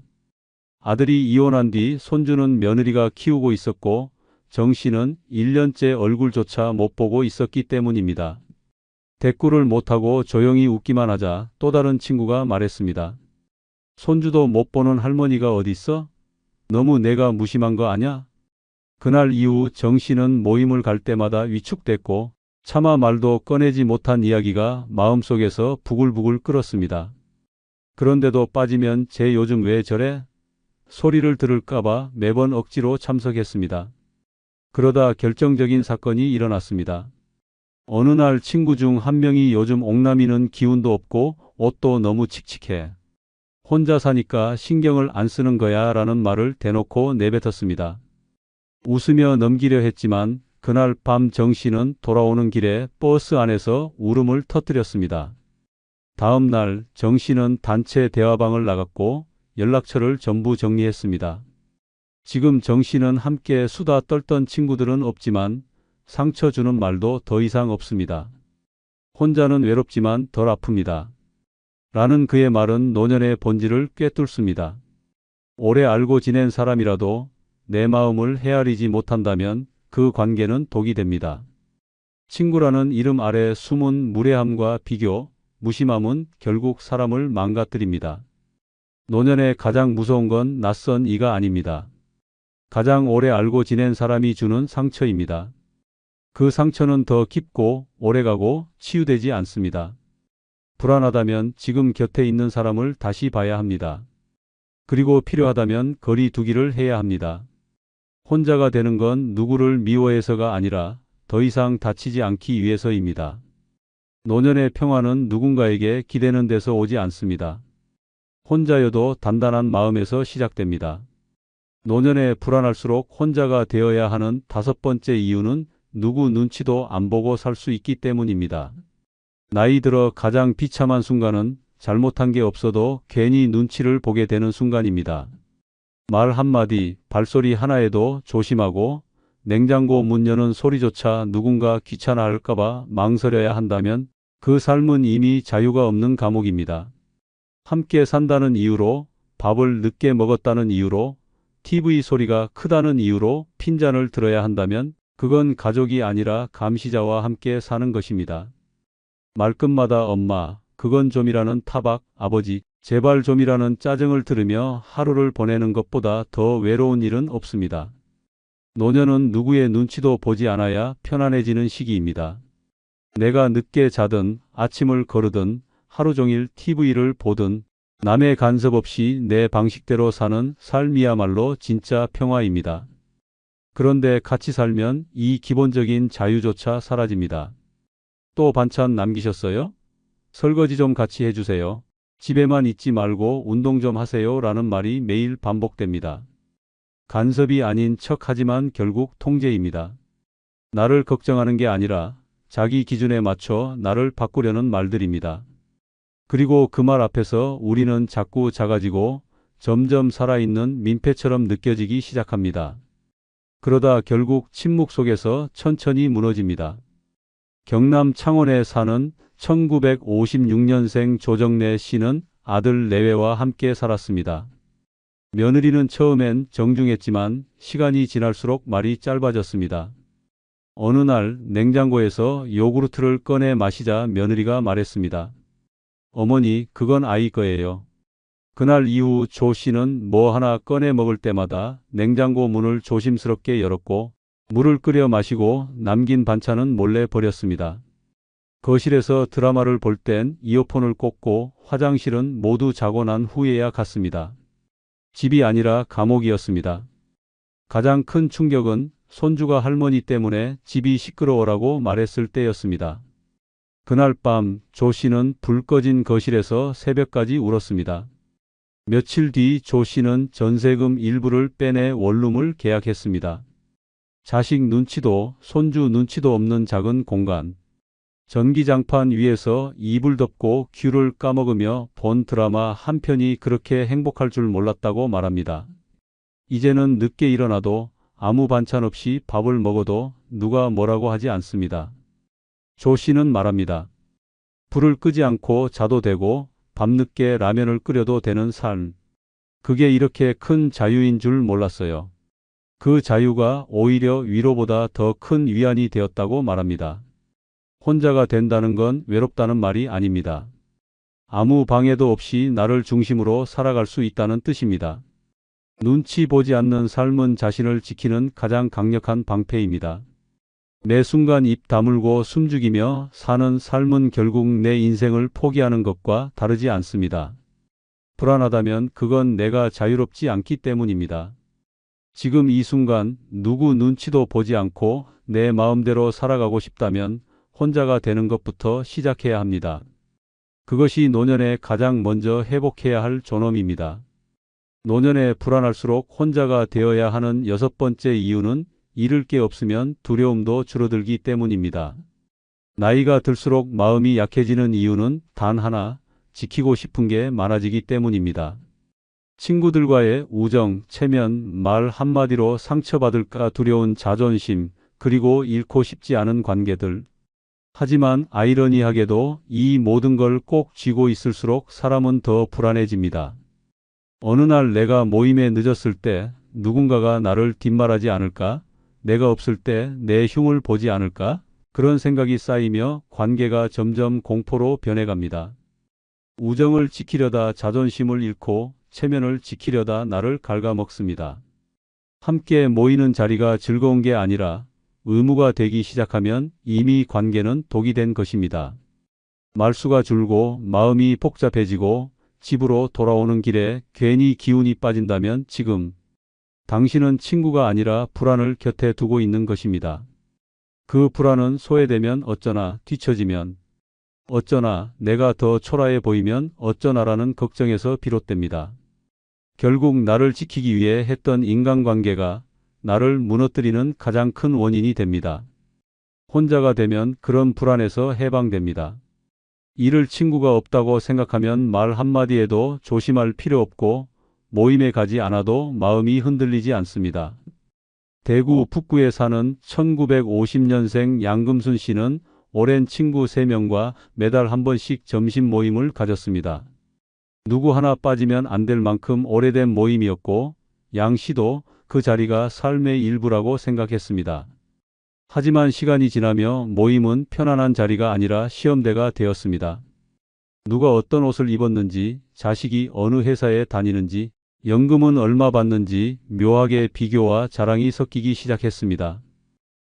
아들이 이혼한 뒤 손주는 며느리가 키우고 있었고 정 씨는 1년째 얼굴조차 못 보고 있었기 때문입니다. 대꾸를 못하고 조용히 웃기만 하자 또 다른 친구가 말했습니다. 손주도 못 보는 할머니가 어딨어? 너무 내가 무심한 거 아냐? 그날 이후 정 씨는 모임을 갈 때마다 위축됐고 차마 말도 꺼내지 못한 이야기가 마음속에서 부글부글 끓었습니다. 그런데도 빠지면 쟤 요즘 왜 저래? 소리를 들을까봐 매번 억지로 참석했습니다. 그러다 결정적인 사건이 일어났습니다. 어느 날 친구 중 한 명이 요즘 옥남이는 기운도 없고 옷도 너무 칙칙해. 혼자 사니까 신경을 안 쓰는 거야 라는 말을 대놓고 내뱉었습니다. 웃으며 넘기려 했지만 그날 밤 정 씨는 돌아오는 길에 버스 안에서 울음을 터뜨렸습니다. 다음 날 정 씨는 단체 대화방을 나갔고 연락처를 전부 정리했습니다. 지금 정 씨는 함께 수다 떨던 친구들은 없지만 상처 주는 말도 더 이상 없습니다. 혼자는 외롭지만 덜 아픕니다. 라는 그의 말은 노년의 본질을 꿰뚫습니다. 오래 알고 지낸 사람이라도 내 마음을 헤아리지 못한다면 그 관계는 독이 됩니다. 친구라는 이름 아래 숨은 무례함과 비교, 무심함은 결국 사람을 망가뜨립니다. 노년에 가장 무서운 건 낯선 이가 아닙니다. 가장 오래 알고 지낸 사람이 주는 상처입니다. 그 상처는 더 깊고 오래가고 치유되지 않습니다. 불안하다면 지금 곁에 있는 사람을 다시 봐야 합니다. 그리고 필요하다면 거리 두기를 해야 합니다. 혼자가 되는 건 누구를 미워해서가 아니라 더 이상 다치지 않기 위해서입니다. 노년의 평화는 누군가에게 기대는 데서 오지 않습니다. 혼자여도 단단한 마음에서 시작됩니다. 노년에 불안할수록 혼자가 되어야 하는 다섯 번째 이유는 누구 눈치도 안 보고 살 수 있기 때문입니다. 나이 들어 가장 비참한 순간은 잘못한 게 없어도 괜히 눈치를 보게 되는 순간입니다. 말 한마디, 발소리 하나에도 조심하고 냉장고 문 여는 소리조차 누군가 귀찮아할까봐 망설여야 한다면 그 삶은 이미 자유가 없는 감옥입니다. 함께 산다는 이유로, 밥을 늦게 먹었다는 이유로, TV 소리가 크다는 이유로 핀잔을 들어야 한다면 그건 가족이 아니라 감시자와 함께 사는 것입니다. 말끝마다 엄마, 그건 좀이라는 타박, 아버지, 제발 좀이라는 짜증을 들으며 하루를 보내는 것보다 더 외로운 일은 없습니다. 노년은 누구의 눈치도 보지 않아야 편안해지는 시기입니다. 내가 늦게 자든 아침을 거르든 하루 종일 TV를 보든 남의 간섭 없이 내 방식대로 사는 삶이야말로 진짜 평화입니다. 그런데 같이 살면 이 기본적인 자유조차 사라집니다. 또 반찬 남기셨어요? 설거지 좀 같이 해주세요. 집에만 있지 말고 운동 좀 하세요 라는 말이 매일 반복됩니다. 간섭이 아닌 척하지만 결국 통제입니다. 나를 걱정하는 게 아니라 자기 기준에 맞춰 나를 바꾸려는 말들입니다. 그리고 그 말 앞에서 우리는 자꾸 작아지고 점점 살아있는 민폐처럼 느껴지기 시작합니다. 그러다 결국 침묵 속에서 천천히 무너집니다. 경남 창원에 사는 1956년생 조정래 씨는 아들 내외와 함께 살았습니다. 며느리는 처음엔 정중했지만 시간이 지날수록 말이 짧아졌습니다. 어느 날 냉장고에서 요구르트를 꺼내 마시자 며느리가 말했습니다. 어머니, 그건 아이 거예요. 그날 이후 조 씨는 뭐 하나 꺼내 먹을 때마다 냉장고 문을 조심스럽게 열었고 물을 끓여 마시고 남긴 반찬은 몰래 버렸습니다. 거실에서 드라마를 볼 땐 이어폰을 꽂고 화장실은 모두 자고 난 후에야 갔습니다. 집이 아니라 감옥이었습니다. 가장 큰 충격은 손주가 할머니 때문에 집이 시끄러워라고 말했을 때였습니다. 그날 밤 조 씨는 불 꺼진 거실에서 새벽까지 울었습니다. 며칠 뒤 조 씨는 전세금 일부를 빼내 원룸을 계약했습니다. 자식 눈치도 손주 눈치도 없는 작은 공간. 전기장판 위에서 이불 덮고 귤을 까먹으며 본 드라마 한 편이 그렇게 행복할 줄 몰랐다고 말합니다. 이제는 늦게 일어나도 아무 반찬 없이 밥을 먹어도 누가 뭐라고 하지 않습니다. 조 씨는 말합니다. 불을 끄지 않고 자도 되고 밤늦게 라면을 끓여도 되는 삶. 그게 이렇게 큰 자유인 줄 몰랐어요. 그 자유가 오히려 위로보다 더 큰 위안이 되었다고 말합니다. 혼자가 된다는 건 외롭다는 말이 아닙니다. 아무 방해도 없이 나를 중심으로 살아갈 수 있다는 뜻입니다. 눈치 보지 않는 삶은 자신을 지키는 가장 강력한 방패입니다. 매 순간 입 다물고 숨죽이며 사는 삶은 결국 내 인생을 포기하는 것과 다르지 않습니다. 불안하다면 그건 내가 자유롭지 않기 때문입니다. 지금 이 순간 누구 눈치도 보지 않고 내 마음대로 살아가고 싶다면 혼자가 되는 것부터 시작해야 합니다. 그것이 노년에 가장 먼저 회복해야 할 존엄입니다. 노년에 불안할수록 혼자가 되어야 하는 6번째 이유는 잃을 게 없으면 두려움도 줄어들기 때문입니다. 나이가 들수록 마음이 약해지는 이유는 단 하나, 지키고 싶은 게 많아지기 때문입니다. 친구들과의 우정, 체면, 말 한마디로 상처받을까 두려운 자존심, 그리고 잃고 싶지 않은 관계들. 하지만 아이러니하게도 이 모든 걸 꼭 쥐고 있을수록 사람은 더 불안해집니다. 어느 날 내가 모임에 늦었을 때 누군가가 나를 뒷말하지 않을까? 내가 없을 때 내 흉을 보지 않을까? 그런 생각이 쌓이며 관계가 점점 공포로 변해갑니다. 우정을 지키려다 자존심을 잃고 체면을 지키려다 나를 갉아먹습니다. 함께 모이는 자리가 즐거운 게 아니라 의무가 되기 시작하면 이미 관계는 독이 된 것입니다. 말수가 줄고 마음이 복잡해지고 집으로 돌아오는 길에 괜히 기운이 빠진다면 지금 당신은 친구가 아니라 불안을 곁에 두고 있는 것입니다. 그 불안은 소외되면 어쩌나, 뒤처지면 어쩌나, 내가 더 초라해 보이면 어쩌나라는 걱정에서 비롯됩니다. 결국 나를 지키기 위해 했던 인간관계가 나를 무너뜨리는 가장 큰 원인이 됩니다. 혼자가 되면 그런 불안에서 해방됩니다. 잃을 친구가 없다고 생각하면 말 한마디에도 조심할 필요 없고 모임에 가지 않아도 마음이 흔들리지 않습니다. 대구 북구에 사는 1950년생 양금순 씨는 오랜 친구 3명과 매달 한 번씩 점심 모임을 가졌습니다. 누구 하나 빠지면 안 될 만큼 오래된 모임이었고 양 씨도 그 자리가 삶의 일부라고 생각했습니다. 하지만 시간이 지나며 모임은 편안한 자리가 아니라 시험대가 되었습니다. 누가 어떤 옷을 입었는지, 자식이 어느 회사에 다니는지, 연금은 얼마 받는지 묘하게 비교와 자랑이 섞이기 시작했습니다.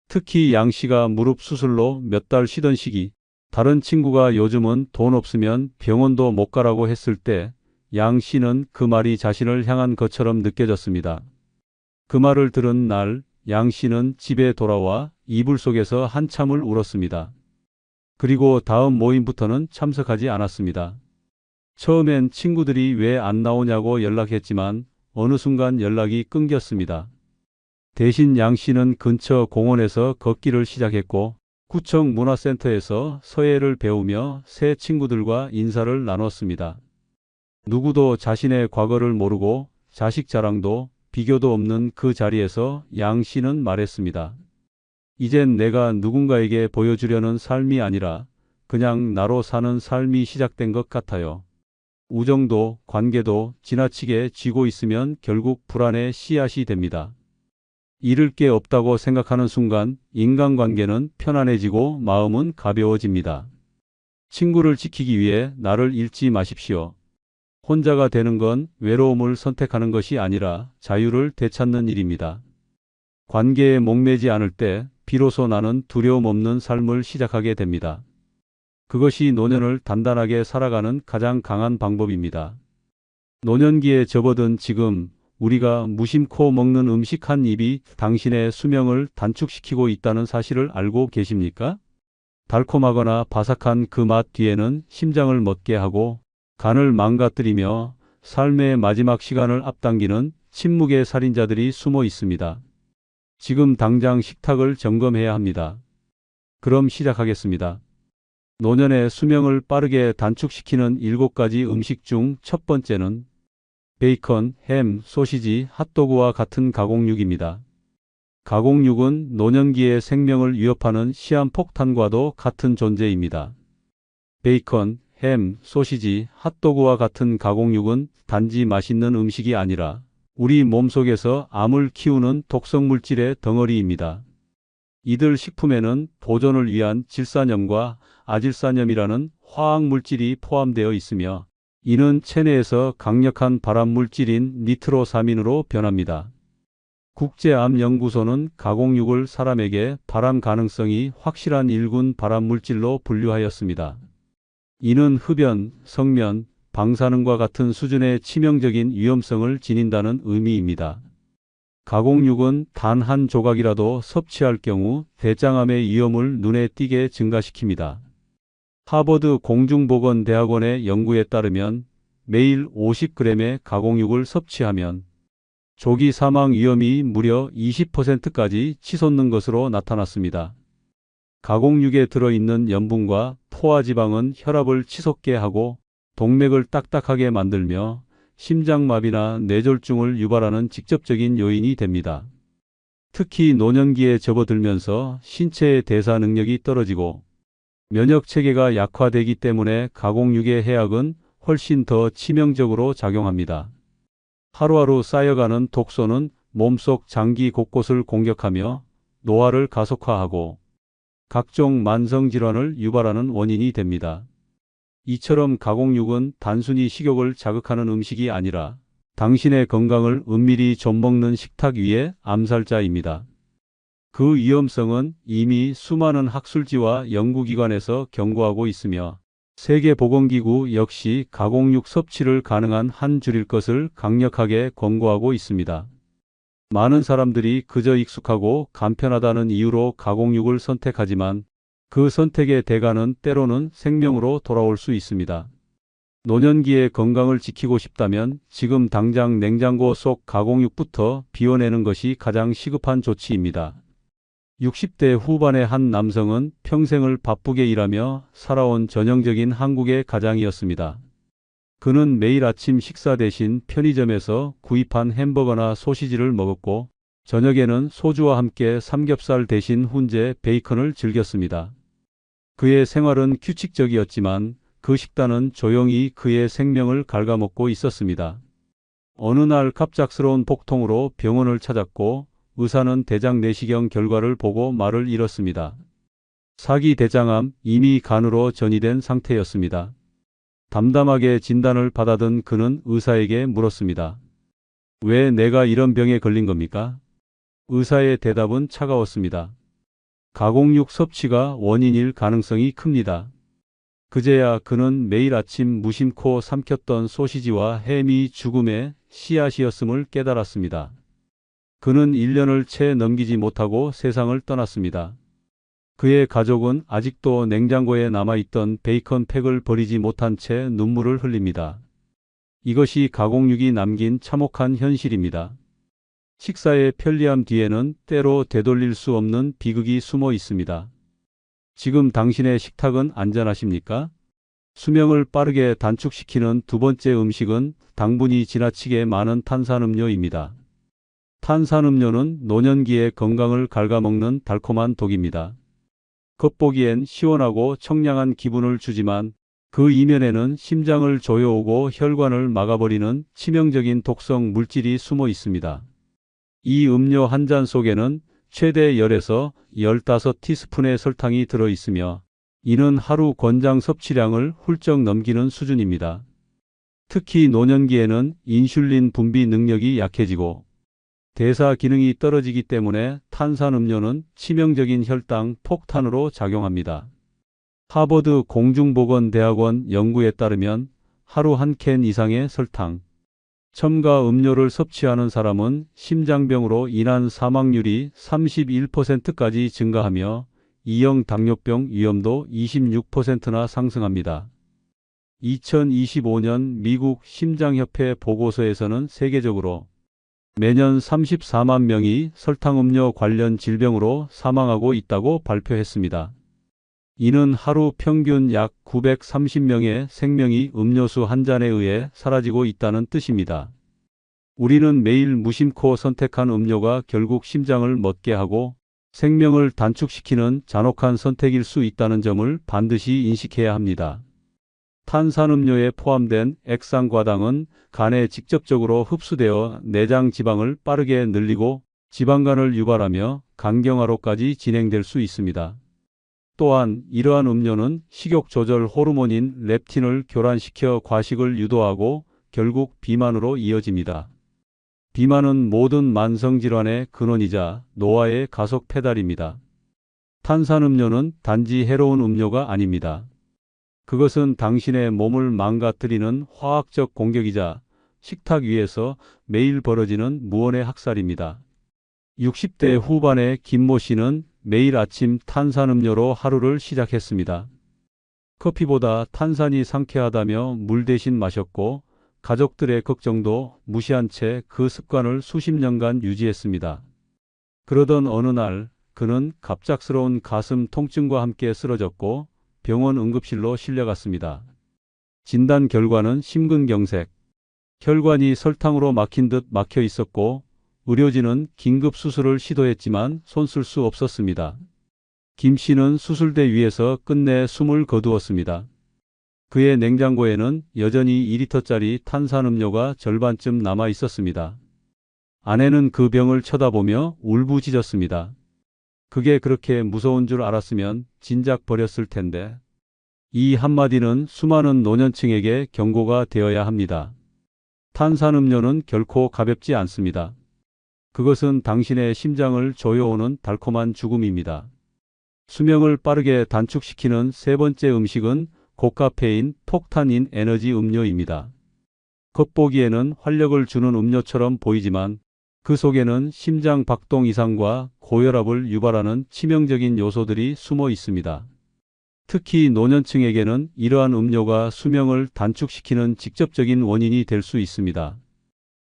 특히 양 씨가 무릎 수술로 몇 달 쉬던 시기, 다른 친구가 요즘은 돈 없으면 병원도 못 가라고 했을 때 양 씨는 그 말이 자신을 향한 것처럼 느껴졌습니다. 그 말을 들은 날 양 씨는 집에 돌아와 이불 속에서 한참을 울었습니다. 그리고 다음 모임부터는 참석하지 않았습니다. 처음엔 친구들이 왜 안 나오냐고 연락했지만 어느 순간 연락이 끊겼습니다. 대신 양 씨는 근처 공원에서 걷기를 시작했고 구청 문화센터에서 서예를 배우며 새 친구들과 인사를 나눴습니다. 누구도 자신의 과거를 모르고 자식 자랑도 비교도 없는 그 자리에서 양 씨는 말했습니다. 이젠 내가 누군가에게 보여주려는 삶이 아니라 그냥 나로 사는 삶이 시작된 것 같아요. 우정도 관계도 지나치게 쥐고 있으면 결국 불안의 씨앗이 됩니다. 잃을 게 없다고 생각하는 순간 인간관계는 편안해지고 마음은 가벼워집니다. 친구를 지키기 위해 나를 잃지 마십시오. 혼자가 되는 건 외로움을 선택하는 것이 아니라 자유를 되찾는 일입니다. 관계에 목매지 않을 때 비로소 나는 두려움 없는 삶을 시작하게 됩니다. 그것이 노년을 단단하게 살아가는 가장 강한 방법입니다. 노년기에 접어든 지금 우리가 무심코 먹는 음식 한 입이 당신의 수명을 단축시키고 있다는 사실을 알고 계십니까? 달콤하거나 바삭한 그 맛 뒤에는 심장을 멎게 하고 간을 망가뜨리며 삶의 마지막 시간을 앞당기는 침묵의 살인자들이 숨어 있습니다. 지금 당장 식탁을 점검해야 합니다. 그럼 시작하겠습니다. 노년의 수명을 빠르게 단축시키는 7가지 음식 중 첫 번째는 베이컨, 햄, 소시지, 핫도그와 같은 가공육입니다. 가공육은 노년기의 생명을 위협하는 시한폭탄과도 같은 존재입니다. 베이컨, 햄, 소시지, 핫도그와 같은 가공육은 단지 맛있는 음식이 아니라 우리 몸속에서 암을 키우는 독성 물질의 덩어리입니다. 이들 식품에는 보존을 위한 질산염과 아질산염이라는 화학 물질이 포함되어 있으며 이는 체내에서 강력한 발암 물질인 니트로사민으로 변합니다. 국제암연구소는 가공육을 사람에게 발암 가능성이 확실한 1군 발암 물질로 분류하였습니다. 이는 흡연, 성면, 방사능과 같은 수준의 치명적인 위험성을 지닌다는 의미입니다. 가공육은 단 한 조각이라도 섭취할 경우 대장암의 위험을 눈에 띄게 증가시킵니다. 하버드 공중보건대학원의 연구에 따르면 매일 50g의 가공육을 섭취하면 조기 사망 위험이 무려 20%까지 치솟는 것으로 나타났습니다. 가공육에 들어있는 염분과 포화지방은 혈압을 치솟게 하고 동맥을 딱딱하게 만들며 심장마비나 뇌졸중을 유발하는 직접적인 요인이 됩니다. 특히 노년기에 접어들면서 신체의 대사 능력이 떨어지고 면역체계가 약화되기 때문에 가공육의 해악은 훨씬 더 치명적으로 작용합니다. 하루하루 쌓여가는 독소는 몸속 장기 곳곳을 공격하며 노화를 가속화하고 각종 만성질환을 유발하는 원인이 됩니다. 이처럼 가공육은 단순히 식욕을 자극하는 음식이 아니라 당신의 건강을 은밀히 좀먹는 식탁 위의 암살자입니다. 그 위험성은 이미 수많은 학술지와 연구기관에서 경고하고 있으며 세계보건기구 역시 가공육 섭취를 가능한 한 줄일 것을 강력하게 권고하고 있습니다. 많은 사람들이 그저 익숙하고 간편하다는 이유로 가공육을 선택하지만 그 선택의 대가는 때로는 생명으로 돌아올 수 있습니다. 노년기의 건강을 지키고 싶다면 지금 당장 냉장고 속 가공육부터 비워내는 것이 가장 시급한 조치입니다. 60대 후반의 한 남성은 평생을 바쁘게 일하며 살아온 전형적인 한국의 가장이었습니다. 그는 매일 아침 식사 대신 편의점에서 구입한 햄버거나 소시지를 먹었고 저녁에는 소주와 함께 삼겹살 대신 훈제 베이컨을 즐겼습니다. 그의 생활은 규칙적이었지만 그 식단은 조용히 그의 생명을 갉아먹고 있었습니다. 어느 날 갑작스러운 복통으로 병원을 찾았고 의사는 대장 내시경 결과를 보고 말을 잃었습니다. 사기 대장암, 이미 간으로 전이된 상태였습니다. 담담하게 진단을 받아든 그는 의사에게 물었습니다. 왜 내가 이런 병에 걸린 겁니까? 의사의 대답은 차가웠습니다. 가공육 섭취가 원인일 가능성이 큽니다. 그제야 그는 매일 아침 무심코 삼켰던 소시지와 햄이 죽음의 씨앗이었음을 깨달았습니다. 그는 1년을 채 넘기지 못하고 세상을 떠났습니다. 그의 가족은 아직도 냉장고에 남아있던 베이컨 팩을 버리지 못한 채 눈물을 흘립니다. 이것이 가공육이 남긴 참혹한 현실입니다. 식사의 편리함 뒤에는 때로 되돌릴 수 없는 비극이 숨어 있습니다. 지금 당신의 식탁은 안전하십니까? 수명을 빠르게 단축시키는 두 번째 음식은 당분이 지나치게 많은 탄산음료입니다. 탄산음료는 노년기의 건강을 갉아먹는 달콤한 독입니다. 겉보기엔 시원하고 청량한 기분을 주지만 그 이면에는 심장을 조여오고 혈관을 막아버리는 치명적인 독성 물질이 숨어 있습니다. 이 음료 한 잔 속에는 최대 10에서 15티스푼의 설탕이 들어 있으며 이는 하루 권장 섭취량을 훌쩍 넘기는 수준입니다. 특히 노년기에는 인슐린 분비 능력이 약해지고 대사 기능이 떨어지기 때문에 탄산음료는 치명적인 혈당 폭탄으로 작용합니다. 하버드 공중보건대학원 연구에 따르면 하루 한 캔 이상의 설탕, 첨가 음료를 섭취하는 사람은 심장병으로 인한 사망률이 31%까지 증가하며 2형 당뇨병 위험도 26%나 상승합니다. 2025년 미국 심장협회 보고서에서는 세계적으로 매년 34만 명이 설탕음료 관련 질병으로 사망하고 있다고 발표했습니다. 이는 하루 평균 약 930명의 생명이 음료수 한 잔에 의해 사라지고 있다는 뜻입니다. 우리는 매일 무심코 선택한 음료가 결국 심장을 멎게 하고 생명을 단축시키는 잔혹한 선택일 수 있다는 점을 반드시 인식해야 합니다. 탄산음료에 포함된 액상과당은 간에 직접적으로 흡수되어 내장 지방을 빠르게 늘리고 지방간을 유발하며 간경화로까지 진행될 수 있습니다. 또한 이러한 음료는 식욕 조절 호르몬인 렙틴을 교란시켜 과식을 유도하고 결국 비만으로 이어집니다. 비만은 모든 만성질환의 근원이자 노화의 가속 페달입니다. 탄산음료는 단지 해로운 음료가 아닙니다. 그것은 당신의 몸을 망가뜨리는 화학적 공격이자 식탁 위에서 매일 벌어지는 무언의 학살입니다. 60대 후반의 김모 씨는 매일 아침 탄산음료로 하루를 시작했습니다. 커피보다 탄산이 상쾌하다며 물 대신 마셨고 가족들의 걱정도 무시한 채 그 습관을 수십 년간 유지했습니다. 그러던 어느 날 그는 갑작스러운 가슴 통증과 함께 쓰러졌고 병원 응급실로 실려갔습니다. 진단 결과는 심근경색, 혈관이 설탕으로 막힌 듯 막혀 있었고 의료진은 긴급 수술을 시도했지만 손쓸 수 없었습니다. 김 씨는 수술대 위에서 끝내 숨을 거두었습니다. 그의 냉장고에는 여전히 2리터짜리 탄산음료가 절반쯤 남아 있었습니다. 아내는 그 병을 쳐다보며 울부짖었습니다. 그게 그렇게 무서운 줄 알았으면 진작 버렸을 텐데. 이 한마디는 수많은 노년층에게 경고가 되어야 합니다. 탄산음료는 결코 가볍지 않습니다. 그것은 당신의 심장을 조여오는 달콤한 죽음입니다. 수명을 빠르게 단축시키는 세 번째 음식은 고카페인, 폭탄인 에너지 음료입니다. 겉보기에는 활력을 주는 음료처럼 보이지만 그 속에는 심장 박동 이상과 고혈압을 유발하는 치명적인 요소들이 숨어 있습니다. 특히 노년층에게는 이러한 음료가 수명을 단축시키는 직접적인 원인이 될 수 있습니다.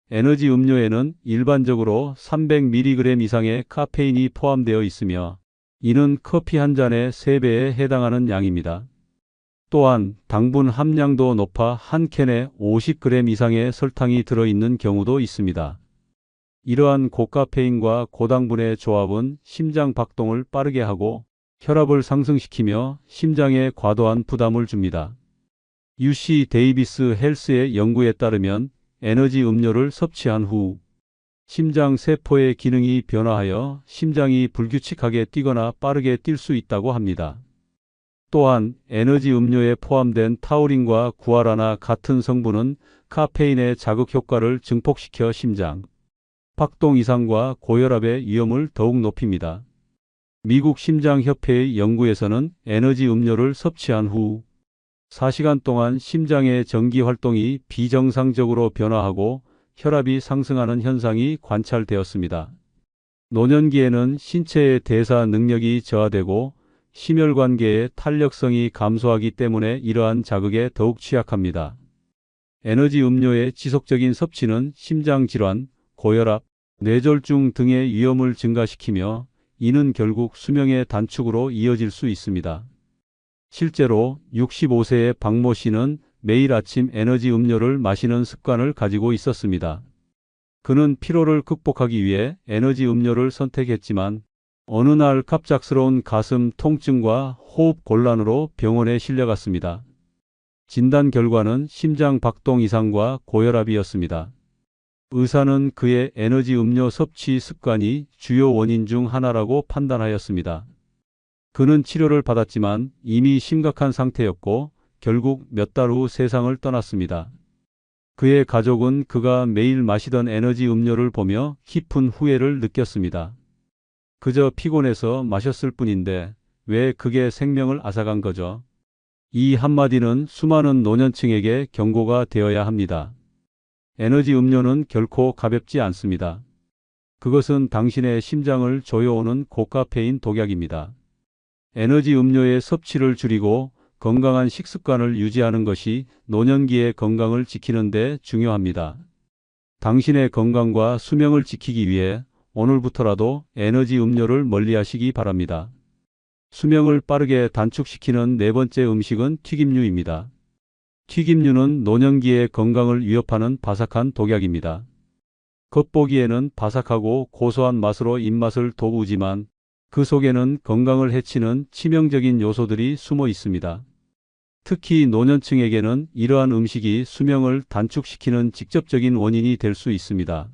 에너지 음료에는 일반적으로 300mg 이상의 카페인이 포함되어 있으며 이는 커피 한 잔의 3배에 해당하는 양입니다. 또한 당분 함량도 높아 한 캔에 50g 이상의 설탕이 들어있는 경우도 있습니다. 이러한 고카페인과 고당분의 조합은 심장 박동을 빠르게 하고 혈압을 상승시키며 심장에 과도한 부담을 줍니다. UC 데이비스 헬스의 연구에 따르면 에너지 음료를 섭취한 후 심장 세포의 기능이 변화하여 심장이 불규칙하게 뛰거나 빠르게 뛸 수 있다고 합니다. 또한 에너지 음료에 포함된 타우린과 구아라나 같은 성분은 카페인의 자극 효과를 증폭시켜 심장 박동 이상과 고혈압의 위험을 더욱 높입니다. 미국 심장협회의 연구에서는 에너지 음료를 섭취한 후 4시간 동안 심장의 전기 활동이 비정상적으로 변화하고 혈압이 상승하는 현상이 관찰되었습니다. 노년기에는 신체의 대사 능력이 저하되고 심혈관계의 탄력성이 감소하기 때문에 이러한 자극에 더욱 취약합니다. 에너지 음료의 지속적인 섭취는 심장질환, 고혈압, 뇌졸중 등의 위험을 증가시키며 이는 결국 수명의 단축으로 이어질 수 있습니다. 실제로 65세의 박모 씨는 매일 아침 에너지 음료를 마시는 습관을 가지고 있었습니다. 그는 피로를 극복하기 위해 에너지 음료를 선택했지만 어느 날 갑작스러운 가슴 통증과 호흡 곤란으로 병원에 실려갔습니다. 진단 결과는 심장 박동 이상과 고혈압이었습니다. 의사는 그의 에너지 음료 섭취 습관이 주요 원인 중 하나라고 판단하였습니다. 그는 치료를 받았지만 이미 심각한 상태였고 결국 몇 달 후 세상을 떠났습니다. 그의 가족은 그가 매일 마시던 에너지 음료를 보며 깊은 후회를 느꼈습니다. 그저 피곤해서 마셨을 뿐인데 왜 그게 생명을 앗아간 거죠? 이 한마디는 수많은 노년층에게 경고가 되어야 합니다. 에너지 음료는 결코 가볍지 않습니다. 그것은 당신의 심장을 조여오는 고카페인 독약입니다. 에너지 음료의 섭취를 줄이고 건강한 식습관을 유지하는 것이 노년기의 건강을 지키는 데 중요합니다. 당신의 건강과 수명을 지키기 위해 오늘부터라도 에너지 음료를 멀리하시기 바랍니다. 수명을 빠르게 단축시키는 네 번째 음식은 튀김류입니다. 튀김류는 노년기의 건강을 위협하는 바삭한 독약입니다. 겉보기에는 바삭하고 고소한 맛으로 입맛을 돋우지만 그 속에는 건강을 해치는 치명적인 요소들이 숨어 있습니다. 특히 노년층에게는 이러한 음식이 수명을 단축시키는 직접적인 원인이 될 수 있습니다.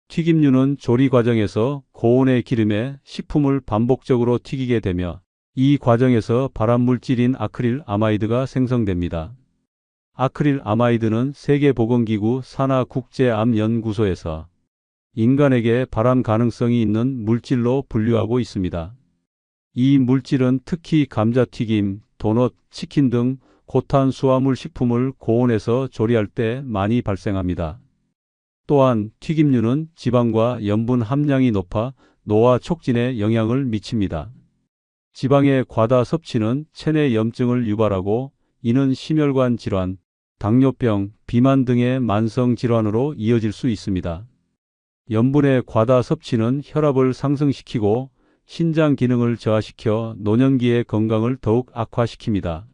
튀김류는 조리 과정에서 고온의 기름에 식품을 반복적으로 튀기게 되며 이 과정에서 발암물질인 아크릴 아마이드가 생성됩니다. 아크릴 아마이드는 세계보건기구 산하국제암연구소에서 인간에게 발암 가능성이 있는 물질로 분류하고 있습니다. 이 물질은 특히 감자튀김, 도넛, 치킨 등 고탄수화물 식품을 고온에서 조리할 때 많이 발생합니다. 또한 튀김류는 지방과 염분 함량이 높아 노화 촉진에 영향을 미칩니다. 지방의 과다 섭취는 체내 염증을 유발하고 이는 심혈관 질환, 당뇨병, 비만 등의 만성 질환으로 이어질 수 있습니다. 염분의 과다 섭취는 혈압을 상승시키고 신장 기능을 저하시켜 노년기의 건강을 더욱 악화시킵니다.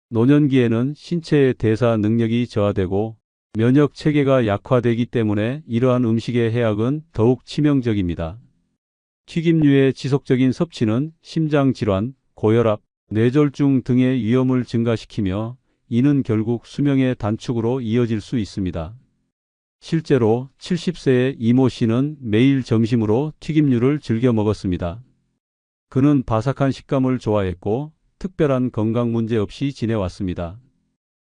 노년기에는 신체의 대사 능력이 저하되고 면역 체계가 약화되기 때문에 이러한 음식의 해악은 더욱 치명적입니다. 튀김류의 지속적인 섭취는 심장질환, 고혈압, 뇌졸중 등의 위험을 증가시키며 이는 결국 수명의 단축으로 이어질 수 있습니다. 실제로 70세의 이모 씨는 매일 점심으로 튀김류를 즐겨 먹었습니다. 그는 바삭한 식감을 좋아했고 특별한 건강 문제 없이 지내왔습니다.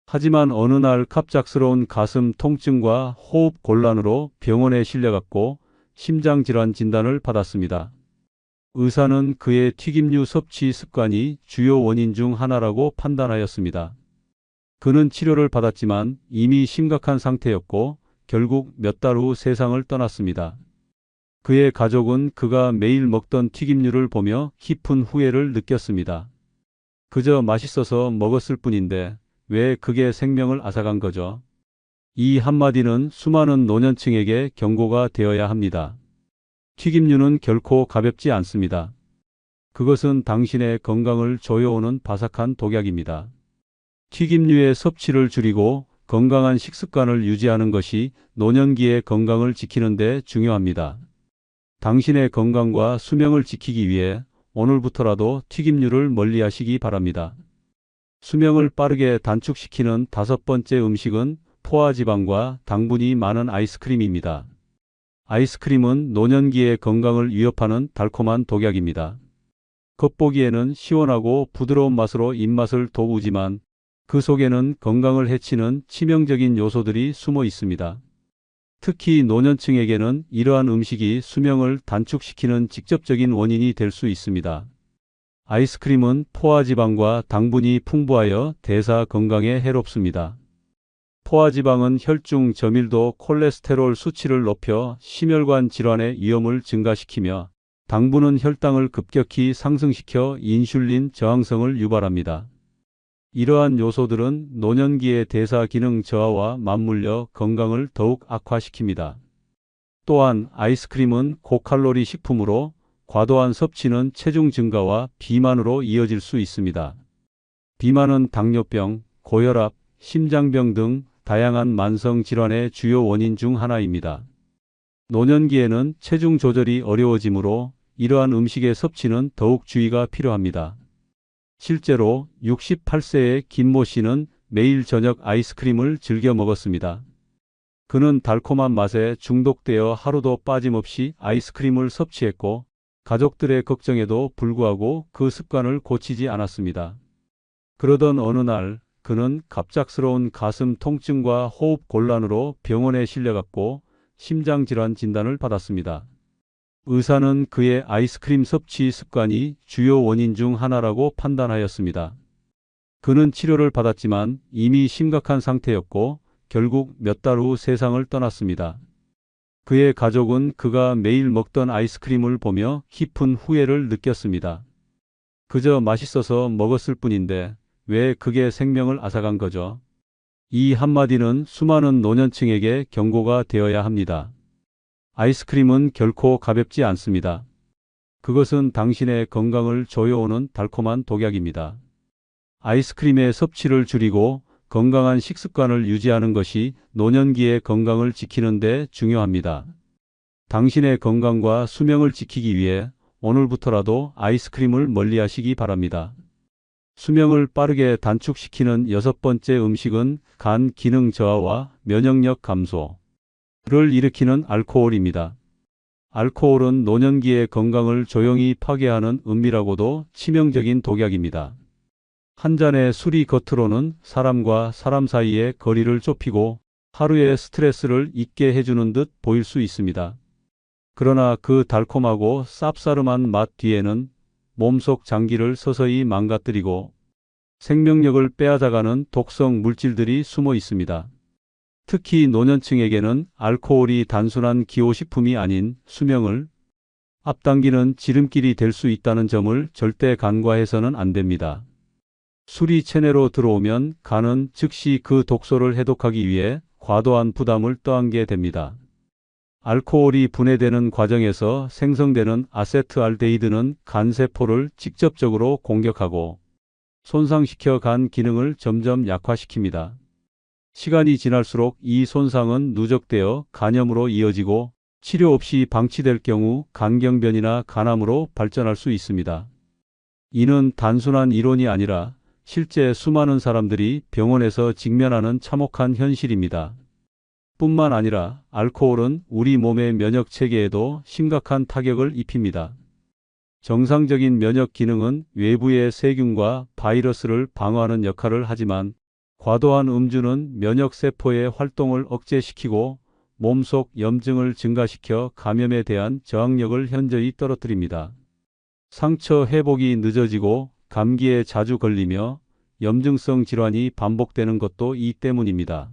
하지만 어느 날 갑작스러운 가슴 통증과 호흡 곤란으로 병원에 실려갔고 심장질환 진단을 받았습니다. 의사는 그의 튀김류 섭취 습관이 주요 원인 중 하나라고 판단하였습니다. 그는 치료를 받았지만 이미 심각한 상태였고 결국 몇 달 후 세상을 떠났습니다. 그의 가족은 그가 매일 먹던 튀김류를 보며 깊은 후회를 느꼈습니다. 그저 맛있어서 먹었을 뿐인데 왜 그게 생명을 앗아간 거죠? 이 한마디는 수많은 노년층에게 경고가 되어야 합니다. 튀김류는 결코 가볍지 않습니다. 그것은 당신의 건강을 조여오는 바삭한 독약입니다. 튀김류의 섭취를 줄이고 건강한 식습관을 유지하는 것이 노년기의 건강을 지키는 데 중요합니다. 당신의 건강과 수명을 지키기 위해 오늘부터라도 튀김류를 멀리하시기 바랍니다. 수명을 빠르게 단축시키는 5번째 음식은 포화지방과 당분이 많은 아이스크림입니다. 아이스크림은 노년기의 건강을 위협하는 달콤한 독약입니다. 겉보기에는 시원하고 부드러운 맛으로 입맛을 돋우지만 그 속에는 건강을 해치는 치명적인 요소들이 숨어 있습니다. 특히 노년층에게는 이러한 음식이 수명을 단축시키는 직접적인 원인이 될 수 있습니다. 아이스크림은 포화지방과 당분이 풍부하여 대사 건강에 해롭습니다. 포화지방은 혈중 저밀도 콜레스테롤 수치를 높여 심혈관 질환의 위험을 증가시키며 당분은 혈당을 급격히 상승시켜 인슐린 저항성을 유발합니다. 이러한 요소들은 노년기의 대사 기능 저하와 맞물려 건강을 더욱 악화시킵니다. 또한 아이스크림은 고칼로리 식품으로 과도한 섭취는 체중 증가와 비만으로 이어질 수 있습니다. 비만은 당뇨병, 고혈압, 심장병 등 다양한 만성 질환의 주요 원인 중 하나입니다. 노년기에는 체중 조절이 어려워지므로 이러한 음식의 섭취는 더욱 주의가 필요합니다. 실제로 68세의 김모 씨는 매일 저녁 아이스크림을 즐겨 먹었습니다. 그는 달콤한 맛에 중독되어 하루도 빠짐없이 아이스크림을 섭취했고 가족들의 걱정에도 불구하고 그 습관을 고치지 않았습니다. 그러던 어느 날 그는 갑작스러운 가슴 통증과 호흡 곤란으로 병원에 실려갔고 심장질환 진단을 받았습니다. 의사는 그의 아이스크림 섭취 습관이 주요 원인 중 하나라고 판단하였습니다. 그는 치료를 받았지만 이미 심각한 상태였고 결국 몇 달 후 세상을 떠났습니다. 그의 가족은 그가 매일 먹던 아이스크림을 보며 깊은 후회를 느꼈습니다. 그저 맛있어서 먹었을 뿐인데 왜 그게 생명을 앗아간 거죠? 이 한마디는 수많은 노년층에게 경고가 되어야 합니다. 아이스크림은 결코 가볍지 않습니다. 그것은 당신의 건강을 조여오는 달콤한 독약입니다. 아이스크림의 섭취를 줄이고 건강한 식습관을 유지하는 것이 노년기의 건강을 지키는 데 중요합니다. 당신의 건강과 수명을 지키기 위해 오늘부터라도 아이스크림을 멀리하시기 바랍니다. 수명을 빠르게 단축시키는 여섯 번째 음식은 간 기능 저하와 면역력 감소를 일으키는 알코올입니다. 알코올은 노년기의 건강을 조용히 파괴하는 은밀하고도 치명적인 독약입니다. 한 잔의 술이 겉으로는 사람과 사람 사이의 거리를 좁히고 하루의 스트레스를 잊게 해주는 듯 보일 수 있습니다. 그러나 그 달콤하고 쌉싸름한 맛 뒤에는 몸속 장기를 서서히 망가뜨리고 생명력을 빼앗아가는 독성 물질들이 숨어 있습니다. 특히 노년층에게는 알코올이 단순한 기호식품이 아닌 수명을 앞당기는 지름길이 될 수 있다는 점을 절대 간과해서는 안 됩니다. 술이 체내로 들어오면 간은 즉시 그 독소를 해독하기 위해 과도한 부담을 떠안게 됩니다. 알코올이 분해되는 과정에서 생성되는 아세트알데히드는 간세포를 직접적으로 공격하고 손상시켜 간 기능을 점점 약화시킵니다. 시간이 지날수록 이 손상은 누적되어 간염으로 이어지고 치료 없이 방치될 경우 간경변이나 간암으로 발전할 수 있습니다. 이는 단순한 이론이 아니라 실제 수많은 사람들이 병원에서 직면하는 참혹한 현실입니다. 뿐만 아니라 알코올은 우리 몸의 면역 체계에도 심각한 타격을 입힙니다. 정상적인 면역 기능은 외부의 세균과 바이러스를 방어하는 역할을 하지만 과도한 음주는 면역 세포의 활동을 억제시키고 몸속 염증을 증가시켜 감염에 대한 저항력을 현저히 떨어뜨립니다. 상처 회복이 늦어지고 감기에 자주 걸리며 염증성 질환이 반복되는 것도 이 때문입니다.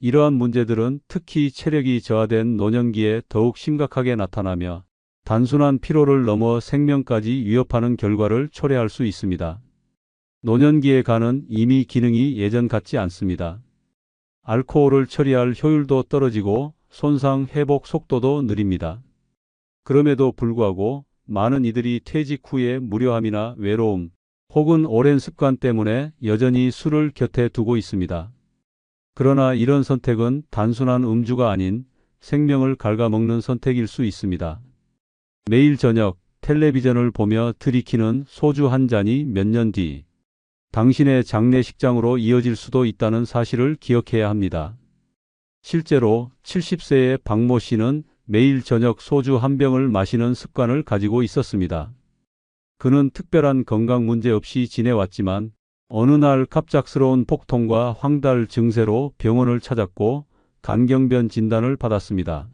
이러한 문제들은 특히 체력이 저하된 노년기에 더욱 심각하게 나타나며 단순한 피로를 넘어 생명까지 위협하는 결과를 초래할 수 있습니다. 노년기의 간은 이미 기능이 예전 같지 않습니다. 알코올을 처리할 효율도 떨어지고 손상 회복 속도도 느립니다. 그럼에도 불구하고 많은 이들이 퇴직 후에 무료함이나 외로움 혹은 오랜 습관 때문에 여전히 술을 곁에 두고 있습니다. 그러나 이런 선택은 단순한 음주가 아닌 생명을 갉아먹는 선택일 수 있습니다. 매일 저녁 텔레비전을 보며 들이키는 소주 한 잔이 몇 년 뒤 당신의 장례식장으로 이어질 수도 있다는 사실을 기억해야 합니다. 실제로 70세의 박모 씨는 매일 저녁 소주 한 병을 마시는 습관을 가지고 있었습니다. 그는 특별한 건강 문제 없이 지내왔지만 어느 날 갑작스러운 복통과 황달 증세로 병원을 찾았고 간경변 진단을 받았습니다.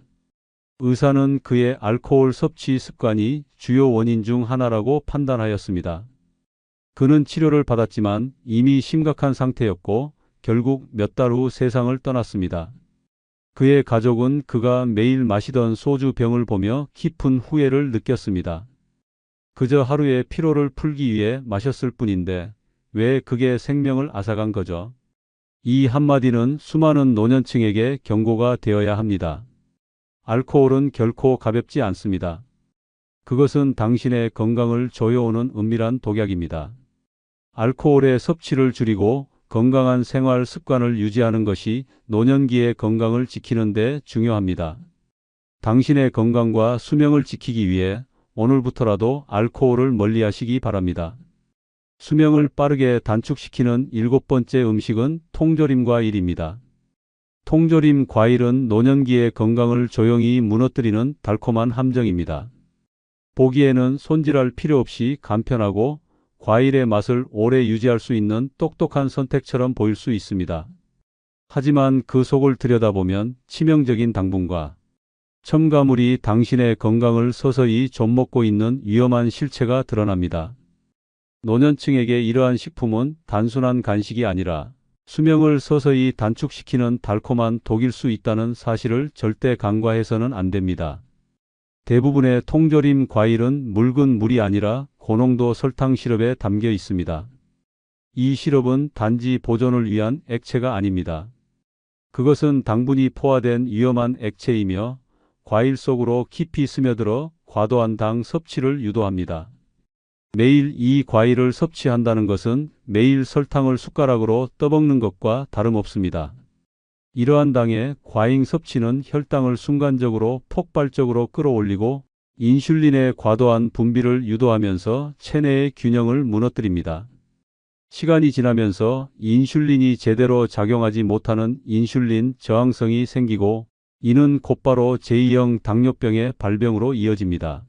의사는 그의 알코올 섭취 습관이 주요 원인 중 하나라고 판단하였습니다. 그는 치료를 받았지만 이미 심각한 상태였고 결국 몇 달 후 세상을 떠났습니다. 그의 가족은 그가 매일 마시던 소주 병을 보며 깊은 후회를 느꼈습니다. 그저 하루의 피로를 풀기 위해 마셨을 뿐인데 왜 그게 생명을 앗아간 거죠? 이 한마디는 수많은 노년층에게 경고가 되어야 합니다. 알코올은 결코 가볍지 않습니다. 그것은 당신의 건강을 조여오는 은밀한 독약입니다. 알코올의 섭취를 줄이고 건강한 생활 습관을 유지하는 것이 노년기의 건강을 지키는 데 중요합니다. 당신의 건강과 수명을 지키기 위해 오늘부터라도 알코올을 멀리하시기 바랍니다. 수명을 빠르게 단축시키는 일곱 번째 음식은 통조림과일입니다. 통조림 과일은 노년기의 건강을 조용히 무너뜨리는 달콤한 함정입니다. 보기에는 손질할 필요 없이 간편하고 과일의 맛을 오래 유지할 수 있는 똑똑한 선택처럼 보일 수 있습니다. 하지만 그 속을 들여다보면 치명적인 당분과 첨가물이 당신의 건강을 서서히 좀먹고 있는 위험한 실체가 드러납니다. 노년층에게 이러한 식품은 단순한 간식이 아니라 수명을 서서히 단축시키는 달콤한 독일 수 있다는 사실을 절대 간과해서는 안 됩니다. 대부분의 통조림 과일은 묽은 물이 아니라 고농도 설탕 시럽에 담겨 있습니다. 이 시럽은 단지 보존을 위한 액체가 아닙니다. 그것은 당분이 포화된 위험한 액체이며 과일 속으로 깊이 스며들어 과도한 당 섭취를 유도합니다. 매일 이 과일을 섭취한다는 것은 매일 설탕을 숟가락으로 떠먹는 것과 다름없습니다. 이러한 당의 과잉 섭취는 혈당을 순간적으로 폭발적으로 끌어올리고 인슐린의 과도한 분비를 유도하면서 체내의 균형을 무너뜨립니다. 시간이 지나면서 인슐린이 제대로 작용하지 못하는 인슐린 저항성이 생기고 이는 곧바로 제2형 당뇨병의 발병으로 이어집니다.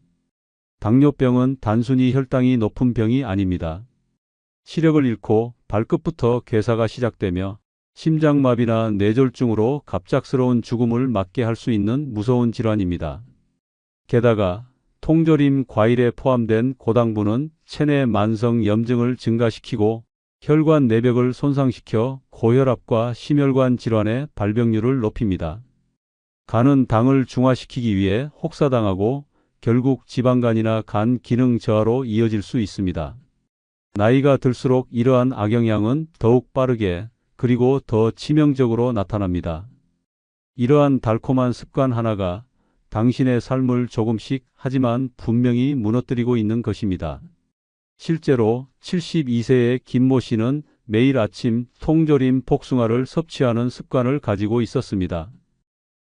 당뇨병은 단순히 혈당이 높은 병이 아닙니다. 시력을 잃고 발끝부터 괴사가 시작되며 심장마비나 뇌졸중으로 갑작스러운 죽음을 맞게 할 수 있는 무서운 질환입니다. 게다가 통조림 과일에 포함된 고당분은 체내 만성 염증을 증가시키고 혈관 내벽을 손상시켜 고혈압과 심혈관 질환의 발병률을 높입니다. 간은 당을 중화시키기 위해 혹사당하고 결국 지방간이나 간 기능 저하로 이어질 수 있습니다. 나이가 들수록 이러한 악영향은 더욱 빠르게 그리고 더 치명적으로 나타납니다. 이러한 달콤한 습관 하나가 당신의 삶을 조금씩 하지만 분명히 무너뜨리고 있는 것입니다. 실제로 72세의 김모 씨는 매일 아침 통조림 복숭아를 섭취하는 습관을 가지고 있었습니다.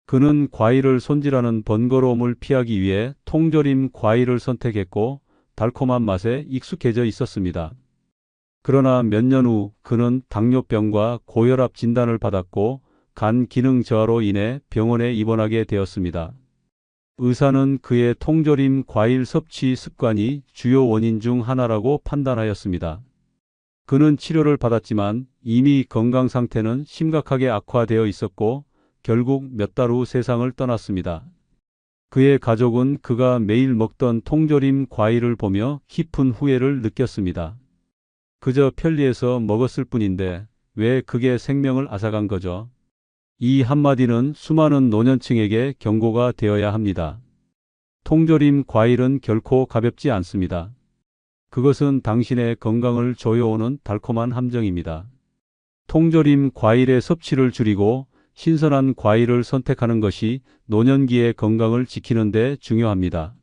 그는 과일을 손질하는 번거로움을 피하기 위해 통조림 과일을 선택했고 달콤한 맛에 익숙해져 있었습니다. 그러나 몇 년 후 그는 당뇨병과 고혈압 진단을 받았고 간 기능 저하로 인해 병원에 입원하게 되었습니다. 의사는 그의 통조림 과일 섭취 습관이 주요 원인 중 하나라고 판단하였습니다. 그는 치료를 받았지만 이미 건강 상태는 심각하게 악화되어 있었고 결국 몇 달 후 세상을 떠났습니다. 그의 가족은 그가 매일 먹던 통조림 과일을 보며 깊은 후회를 느꼈습니다. 그저 편리해서 먹었을 뿐인데 왜 그게 생명을 앗아간 거죠? 이 한마디는 수많은 노년층에게 경고가 되어야 합니다. 통조림 과일은 결코 가볍지 않습니다. 그것은 당신의 건강을 조여오는 달콤한 함정입니다. 통조림 과일의 섭취를 줄이고 신선한 과일을 선택하는 것이 노년기의 건강을 지키는 데 중요합니다.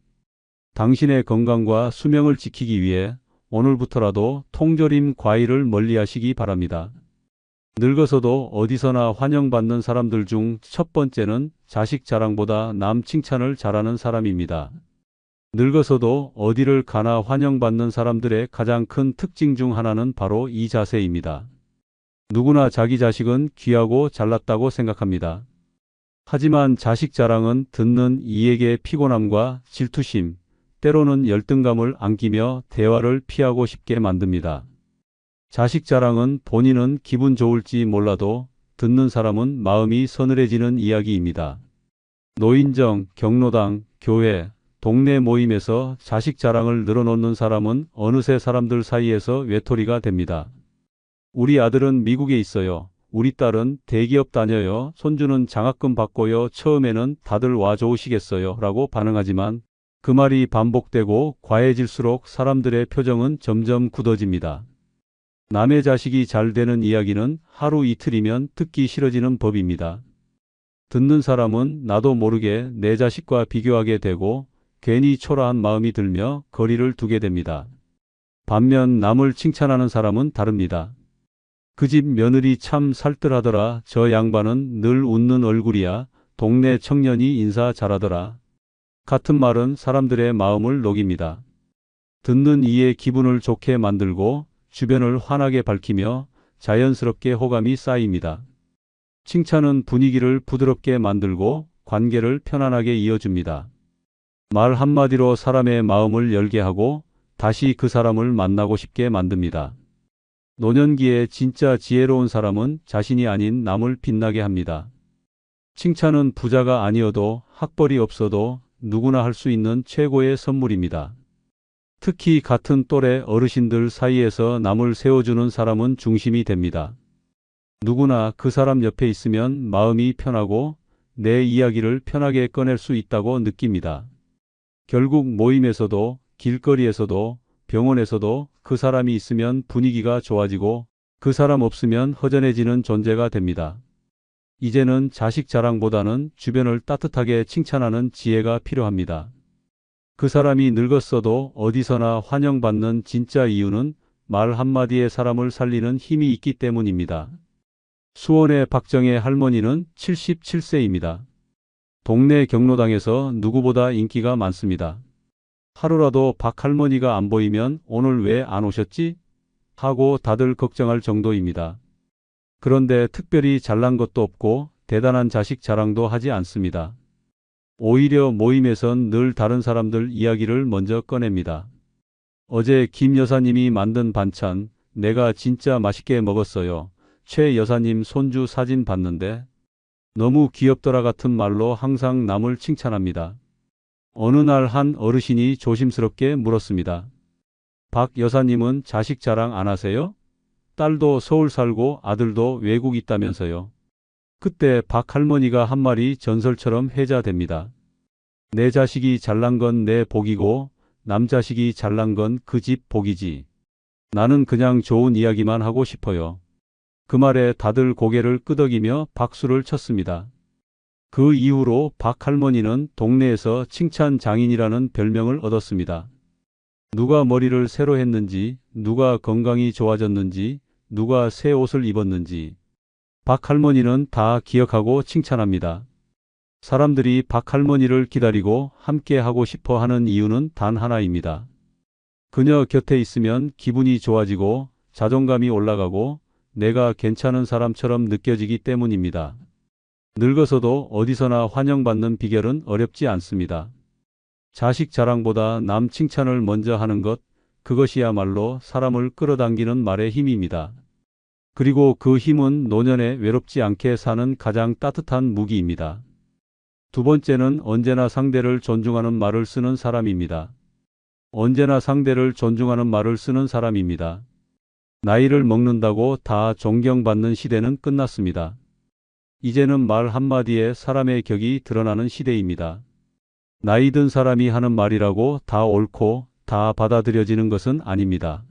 당신의 건강과 수명을 지키기 위해 오늘부터라도 통조림 과일을 멀리하시기 바랍니다. 늙어서도 어디서나 환영받는 사람들 중 첫 번째는 자식 자랑보다 남 칭찬을 잘하는 사람입니다. 늙어서도 어디를 가나 환영받는 사람들의 가장 큰 특징 중 하나는 바로 이 자세입니다. 누구나 자기 자식은 귀하고 잘났다고 생각합니다. 하지만 자식 자랑은 듣는 이에게 피곤함과 질투심, 때로는 열등감을 안기며 대화를 피하고 싶게 만듭니다. 자식 자랑은 본인은 기분 좋을지 몰라도 듣는 사람은 마음이 서늘해지는 이야기입니다. 노인정, 경로당, 교회, 동네 모임에서 자식 자랑을 늘어놓는 사람은 어느새 사람들 사이에서 외톨이가 됩니다. 우리 아들은 미국에 있어요. 우리 딸은 대기업 다녀요. 손주는 장학금 받고요. 처음에는 다들 와 좋으시겠어요. 라고 반응하지만 그 말이 반복되고 과해질수록 사람들의 표정은 점점 굳어집니다. 남의 자식이 잘 되는 이야기는 하루 이틀이면 듣기 싫어지는 법입니다. 듣는 사람은 나도 모르게 내 자식과 비교하게 되고 괜히 초라한 마음이 들며 거리를 두게 됩니다. 반면 남을 칭찬하는 사람은 다릅니다. 그 집 며느리 참 살뜰하더라. 저 양반은 늘 웃는 얼굴이야. 동네 청년이 인사 잘하더라. 같은 말은 사람들의 마음을 녹입니다. 듣는 이의 기분을 좋게 만들고 주변을 환하게 밝히며 자연스럽게 호감이 쌓입니다. 칭찬은 분위기를 부드럽게 만들고 관계를 편안하게 이어줍니다. 말 한마디로 사람의 마음을 열게 하고 다시 그 사람을 만나고 싶게 만듭니다. 노년기에 진짜 지혜로운 사람은 자신이 아닌 남을 빛나게 합니다. 칭찬은 부자가 아니어도 학벌이 없어도 누구나 할 수 있는 최고의 선물입니다. 특히 같은 또래 어르신들 사이에서 남을 세워주는 사람은 중심이 됩니다. 누구나 그 사람 옆에 있으면 마음이 편하고 내 이야기를 편하게 꺼낼 수 있다고 느낍니다. 결국 모임에서도 길거리에서도 병원에서도 그 사람이 있으면 분위기가 좋아지고 그 사람 없으면 허전해지는 존재가 됩니다. 이제는 자식 자랑보다는 주변을 따뜻하게 칭찬하는 지혜가 필요합니다. 그 사람이 늙었어도 어디서나 환영받는 진짜 이유는 말 한마디에 사람을 살리는 힘이 있기 때문입니다. 수원의 박정혜 할머니는 77세입니다. 동네 경로당에서 누구보다 인기가 많습니다. 하루라도 박 할머니가 안 보이면 오늘 왜 안 오셨지? 하고 다들 걱정할 정도입니다. 그런데 특별히 잘난 것도 없고 대단한 자식 자랑도 하지 않습니다. 오히려 모임에선 늘 다른 사람들 이야기를 먼저 꺼냅니다. 어제 김 여사님이 만든 반찬 내가 진짜 맛있게 먹었어요. 최 여사님 손주 사진 봤는데 너무 귀엽더라 같은 말로 항상 남을 칭찬합니다. 어느 날 한 어르신이 조심스럽게 물었습니다. 박 여사님은 자식 자랑 안 하세요? 딸도 서울 살고 아들도 외국 있다면서요. 그때 박 할머니가 한 말이 전설처럼 회자됩니다. 내 자식이 잘난 건 내 복이고 남 자식이 잘난 건 그 집 복이지. 나는 그냥 좋은 이야기만 하고 싶어요. 그 말에 다들 고개를 끄덕이며 박수를 쳤습니다. 그 이후로 박 할머니는 동네에서 칭찬 장인이라는 별명을 얻었습니다. 누가 머리를 새로 했는지, 누가 건강이 좋아졌는지, 누가 새 옷을 입었는지 박 할머니는 다 기억하고 칭찬합니다. 사람들이 박 할머니를 기다리고 함께 하고 싶어 하는 이유는 단 하나입니다. 그녀 곁에 있으면 기분이 좋아지고 자존감이 올라가고 내가 괜찮은 사람처럼 느껴지기 때문입니다. 늙어서도 어디서나 환영받는 비결은 어렵지 않습니다. 자식 자랑보다 남 칭찬을 먼저 하는 것, 그것이야말로 사람을 끌어당기는 말의 힘입니다. 그리고 그 힘은 노년에 외롭지 않게 사는 가장 따뜻한 무기입니다. 두 번째는 언제나 상대를 존중하는 말을 쓰는 사람입니다. 언제나 상대를 존중하는 말을 쓰는 사람입니다. 나이를 먹는다고 다 존경받는 시대는 끝났습니다. 이제는 말 한마디에 사람의 격이 드러나는 시대입니다. 나이 든 사람이 하는 말이라고 다 옳고 다 받아들여지는 것은 아닙니다.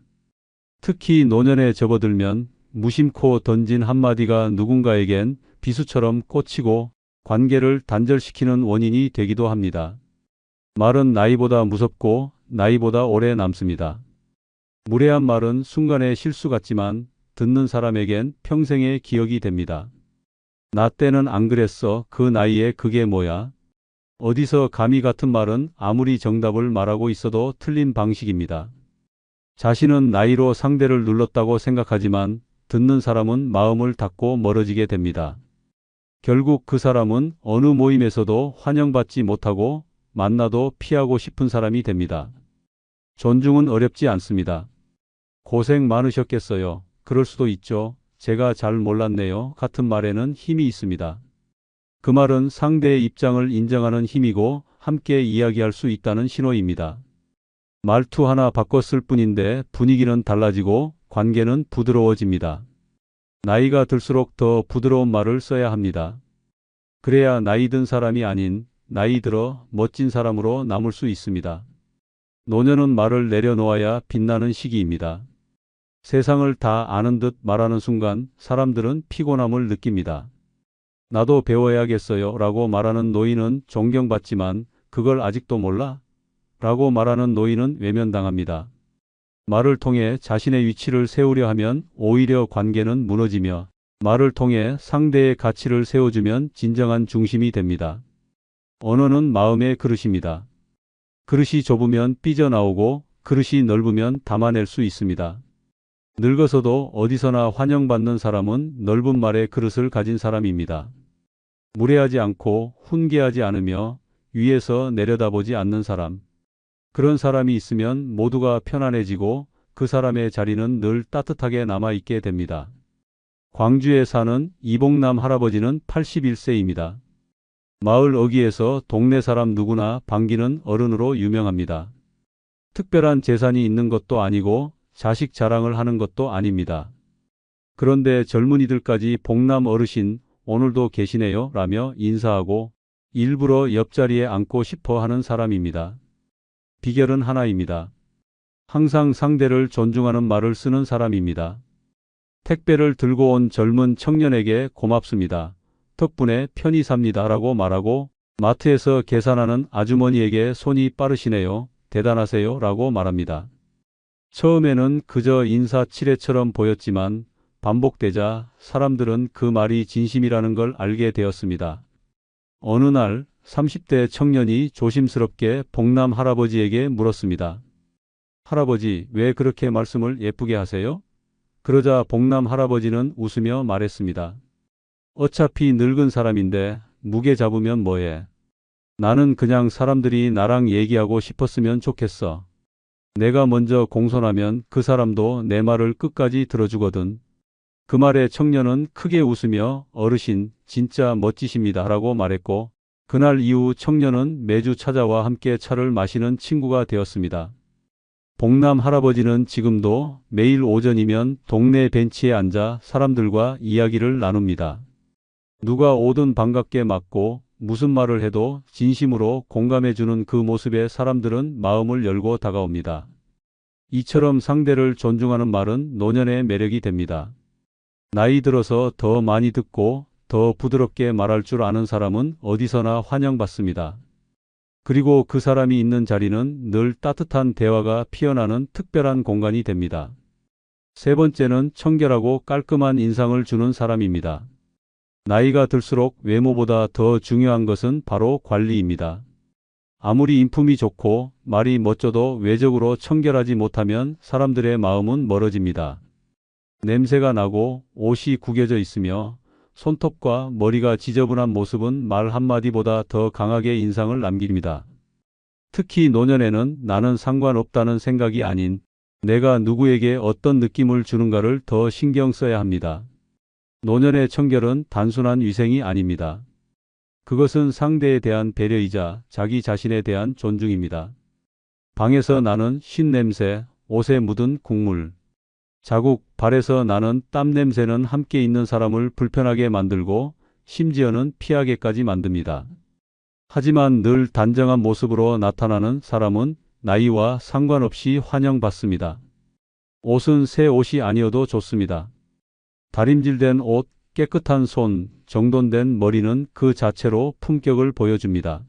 특히 노년에 접어들면 무심코 던진 한마디가 누군가에겐 비수처럼 꽂히고 관계를 단절시키는 원인이 되기도 합니다. 말은 나이보다 무섭고 나이보다 오래 남습니다. 무례한 말은 순간의 실수 같지만 듣는 사람에겐 평생의 기억이 됩니다. 나 때는 안 그랬어. 그 나이에 그게 뭐야? 어디서 감히 같은 말은 아무리 정답을 말하고 있어도 틀린 방식입니다. 자신은 나이로 상대를 눌렀다고 생각하지만 듣는 사람은 마음을 닫고 멀어지게 됩니다. 결국 그 사람은 어느 모임에서도 환영받지 못하고 만나도 피하고 싶은 사람이 됩니다. 존중은 어렵지 않습니다. 고생 많으셨겠어요. 그럴 수도 있죠. 제가 잘 몰랐네요. 같은 말에는 힘이 있습니다. 그 말은 상대의 입장을 인정하는 힘이고 함께 이야기할 수 있다는 신호입니다. 말투 하나 바꿨을 뿐인데 분위기는 달라지고 관계는 부드러워집니다. 나이가 들수록 더 부드러운 말을 써야 합니다. 그래야 나이 든 사람이 아닌 나이 들어 멋진 사람으로 남을 수 있습니다. 노년은 말을 내려놓아야 빛나는 시기입니다. 세상을 다 아는 듯 말하는 순간 사람들은 피곤함을 느낍니다. 나도 배워야겠어요 라고 말하는 노인은 존경받지만 그걸 아직도 몰라? 라고 말하는 노인은 외면당합니다. 말을 통해 자신의 위치를 세우려 하면 오히려 관계는 무너지며 말을 통해 상대의 가치를 세워주면 진정한 중심이 됩니다. 언어는 마음의 그릇입니다. 그릇이 좁으면 삐져나오고 그릇이 넓으면 담아낼 수 있습니다. 늙어서도 어디서나 환영받는 사람은 넓은 말의 그릇을 가진 사람입니다. 무례하지 않고 훈계하지 않으며 위에서 내려다보지 않는 사람. 그런 사람이 있으면 모두가 편안해지고 그 사람의 자리는 늘 따뜻하게 남아있게 됩니다. 광주에 사는 이봉남 할아버지는 81세입니다. 마을 어귀에서 동네 사람 누구나 반기는 어른으로 유명합니다. 특별한 재산이 있는 것도 아니고 자식 자랑을 하는 것도 아닙니다. 그런데 젊은이들까지 봉남 어르신 오늘도 계시네요 라며 인사하고 일부러 옆자리에 앉고 싶어 하는 사람입니다. 비결은 하나입니다. 항상 상대를 존중하는 말을 쓰는 사람입니다. 택배를 들고 온 젊은 청년에게 고맙습니다. 덕분에 편히 삽니다 라고 말하고 마트에서 계산하는 아주머니에게 손이 빠르시네요. 대단하세요 라고 말합니다. 처음에는 그저 인사치레처럼 보였지만 반복되자 사람들은 그 말이 진심이라는 걸 알게 되었습니다. 어느 날 30대 청년이 조심스럽게 봉남 할아버지에게 물었습니다. 할아버지, 왜 그렇게 말씀을 예쁘게 하세요? 그러자 복남 할아버지는 웃으며 말했습니다. 어차피 늙은 사람인데 무게 잡으면 뭐해. 나는 그냥 사람들이 나랑 얘기하고 싶었으면 좋겠어. 내가 먼저 공손하면 그 사람도 내 말을 끝까지 들어주거든. 그 말에 청년은 크게 웃으며 어르신 진짜 멋지십니다 라고 말했고 그날 이후 청년은 매주 찾아와 함께 차를 마시는 친구가 되었습니다. 복남 할아버지는 지금도 매일 오전이면 동네 벤치에 앉아 사람들과 이야기를 나눕니다. 누가 오든 반갑게 맞고 무슨 말을 해도 진심으로 공감해주는 그 모습에 사람들은 마음을 열고 다가옵니다. 이처럼 상대를 존중하는 말은 노년의 매력이 됩니다. 나이 들어서 더 많이 듣고 더 부드럽게 말할 줄 아는 사람은 어디서나 환영받습니다. 그리고 그 사람이 있는 자리는 늘 따뜻한 대화가 피어나는 특별한 공간이 됩니다. 세 번째는 청결하고 깔끔한 인상을 주는 사람입니다. 나이가 들수록 외모보다 더 중요한 것은 바로 관리입니다. 아무리 인품이 좋고 말이 멋져도 외적으로 청결하지 못하면 사람들의 마음은 멀어집니다. 냄새가 나고 옷이 구겨져 있으며 손톱과 머리가 지저분한 모습은 말 한마디보다 더 강하게 인상을 남깁니다. 특히 노년에는 나는 상관없다는 생각이 아닌 내가 누구에게 어떤 느낌을 주는가를 더 신경 써야 합니다. 노년의 청결은 단순한 위생이 아닙니다. 그것은 상대에 대한 배려이자 자기 자신에 대한 존중입니다. 방에서 나는 쉰 냄새, 옷에 묻은 국물, 자국, 발에서 나는 땀 냄새는 함께 있는 사람을 불편하게 만들고 심지어는 피하게까지 만듭니다. 하지만 늘 단정한 모습으로 나타나는 사람은 나이와 상관없이 환영받습니다. 옷은 새 옷이 아니어도 좋습니다. 다림질된 옷, 깨끗한 손, 정돈된 머리는 그 자체로 품격을 보여줍니다.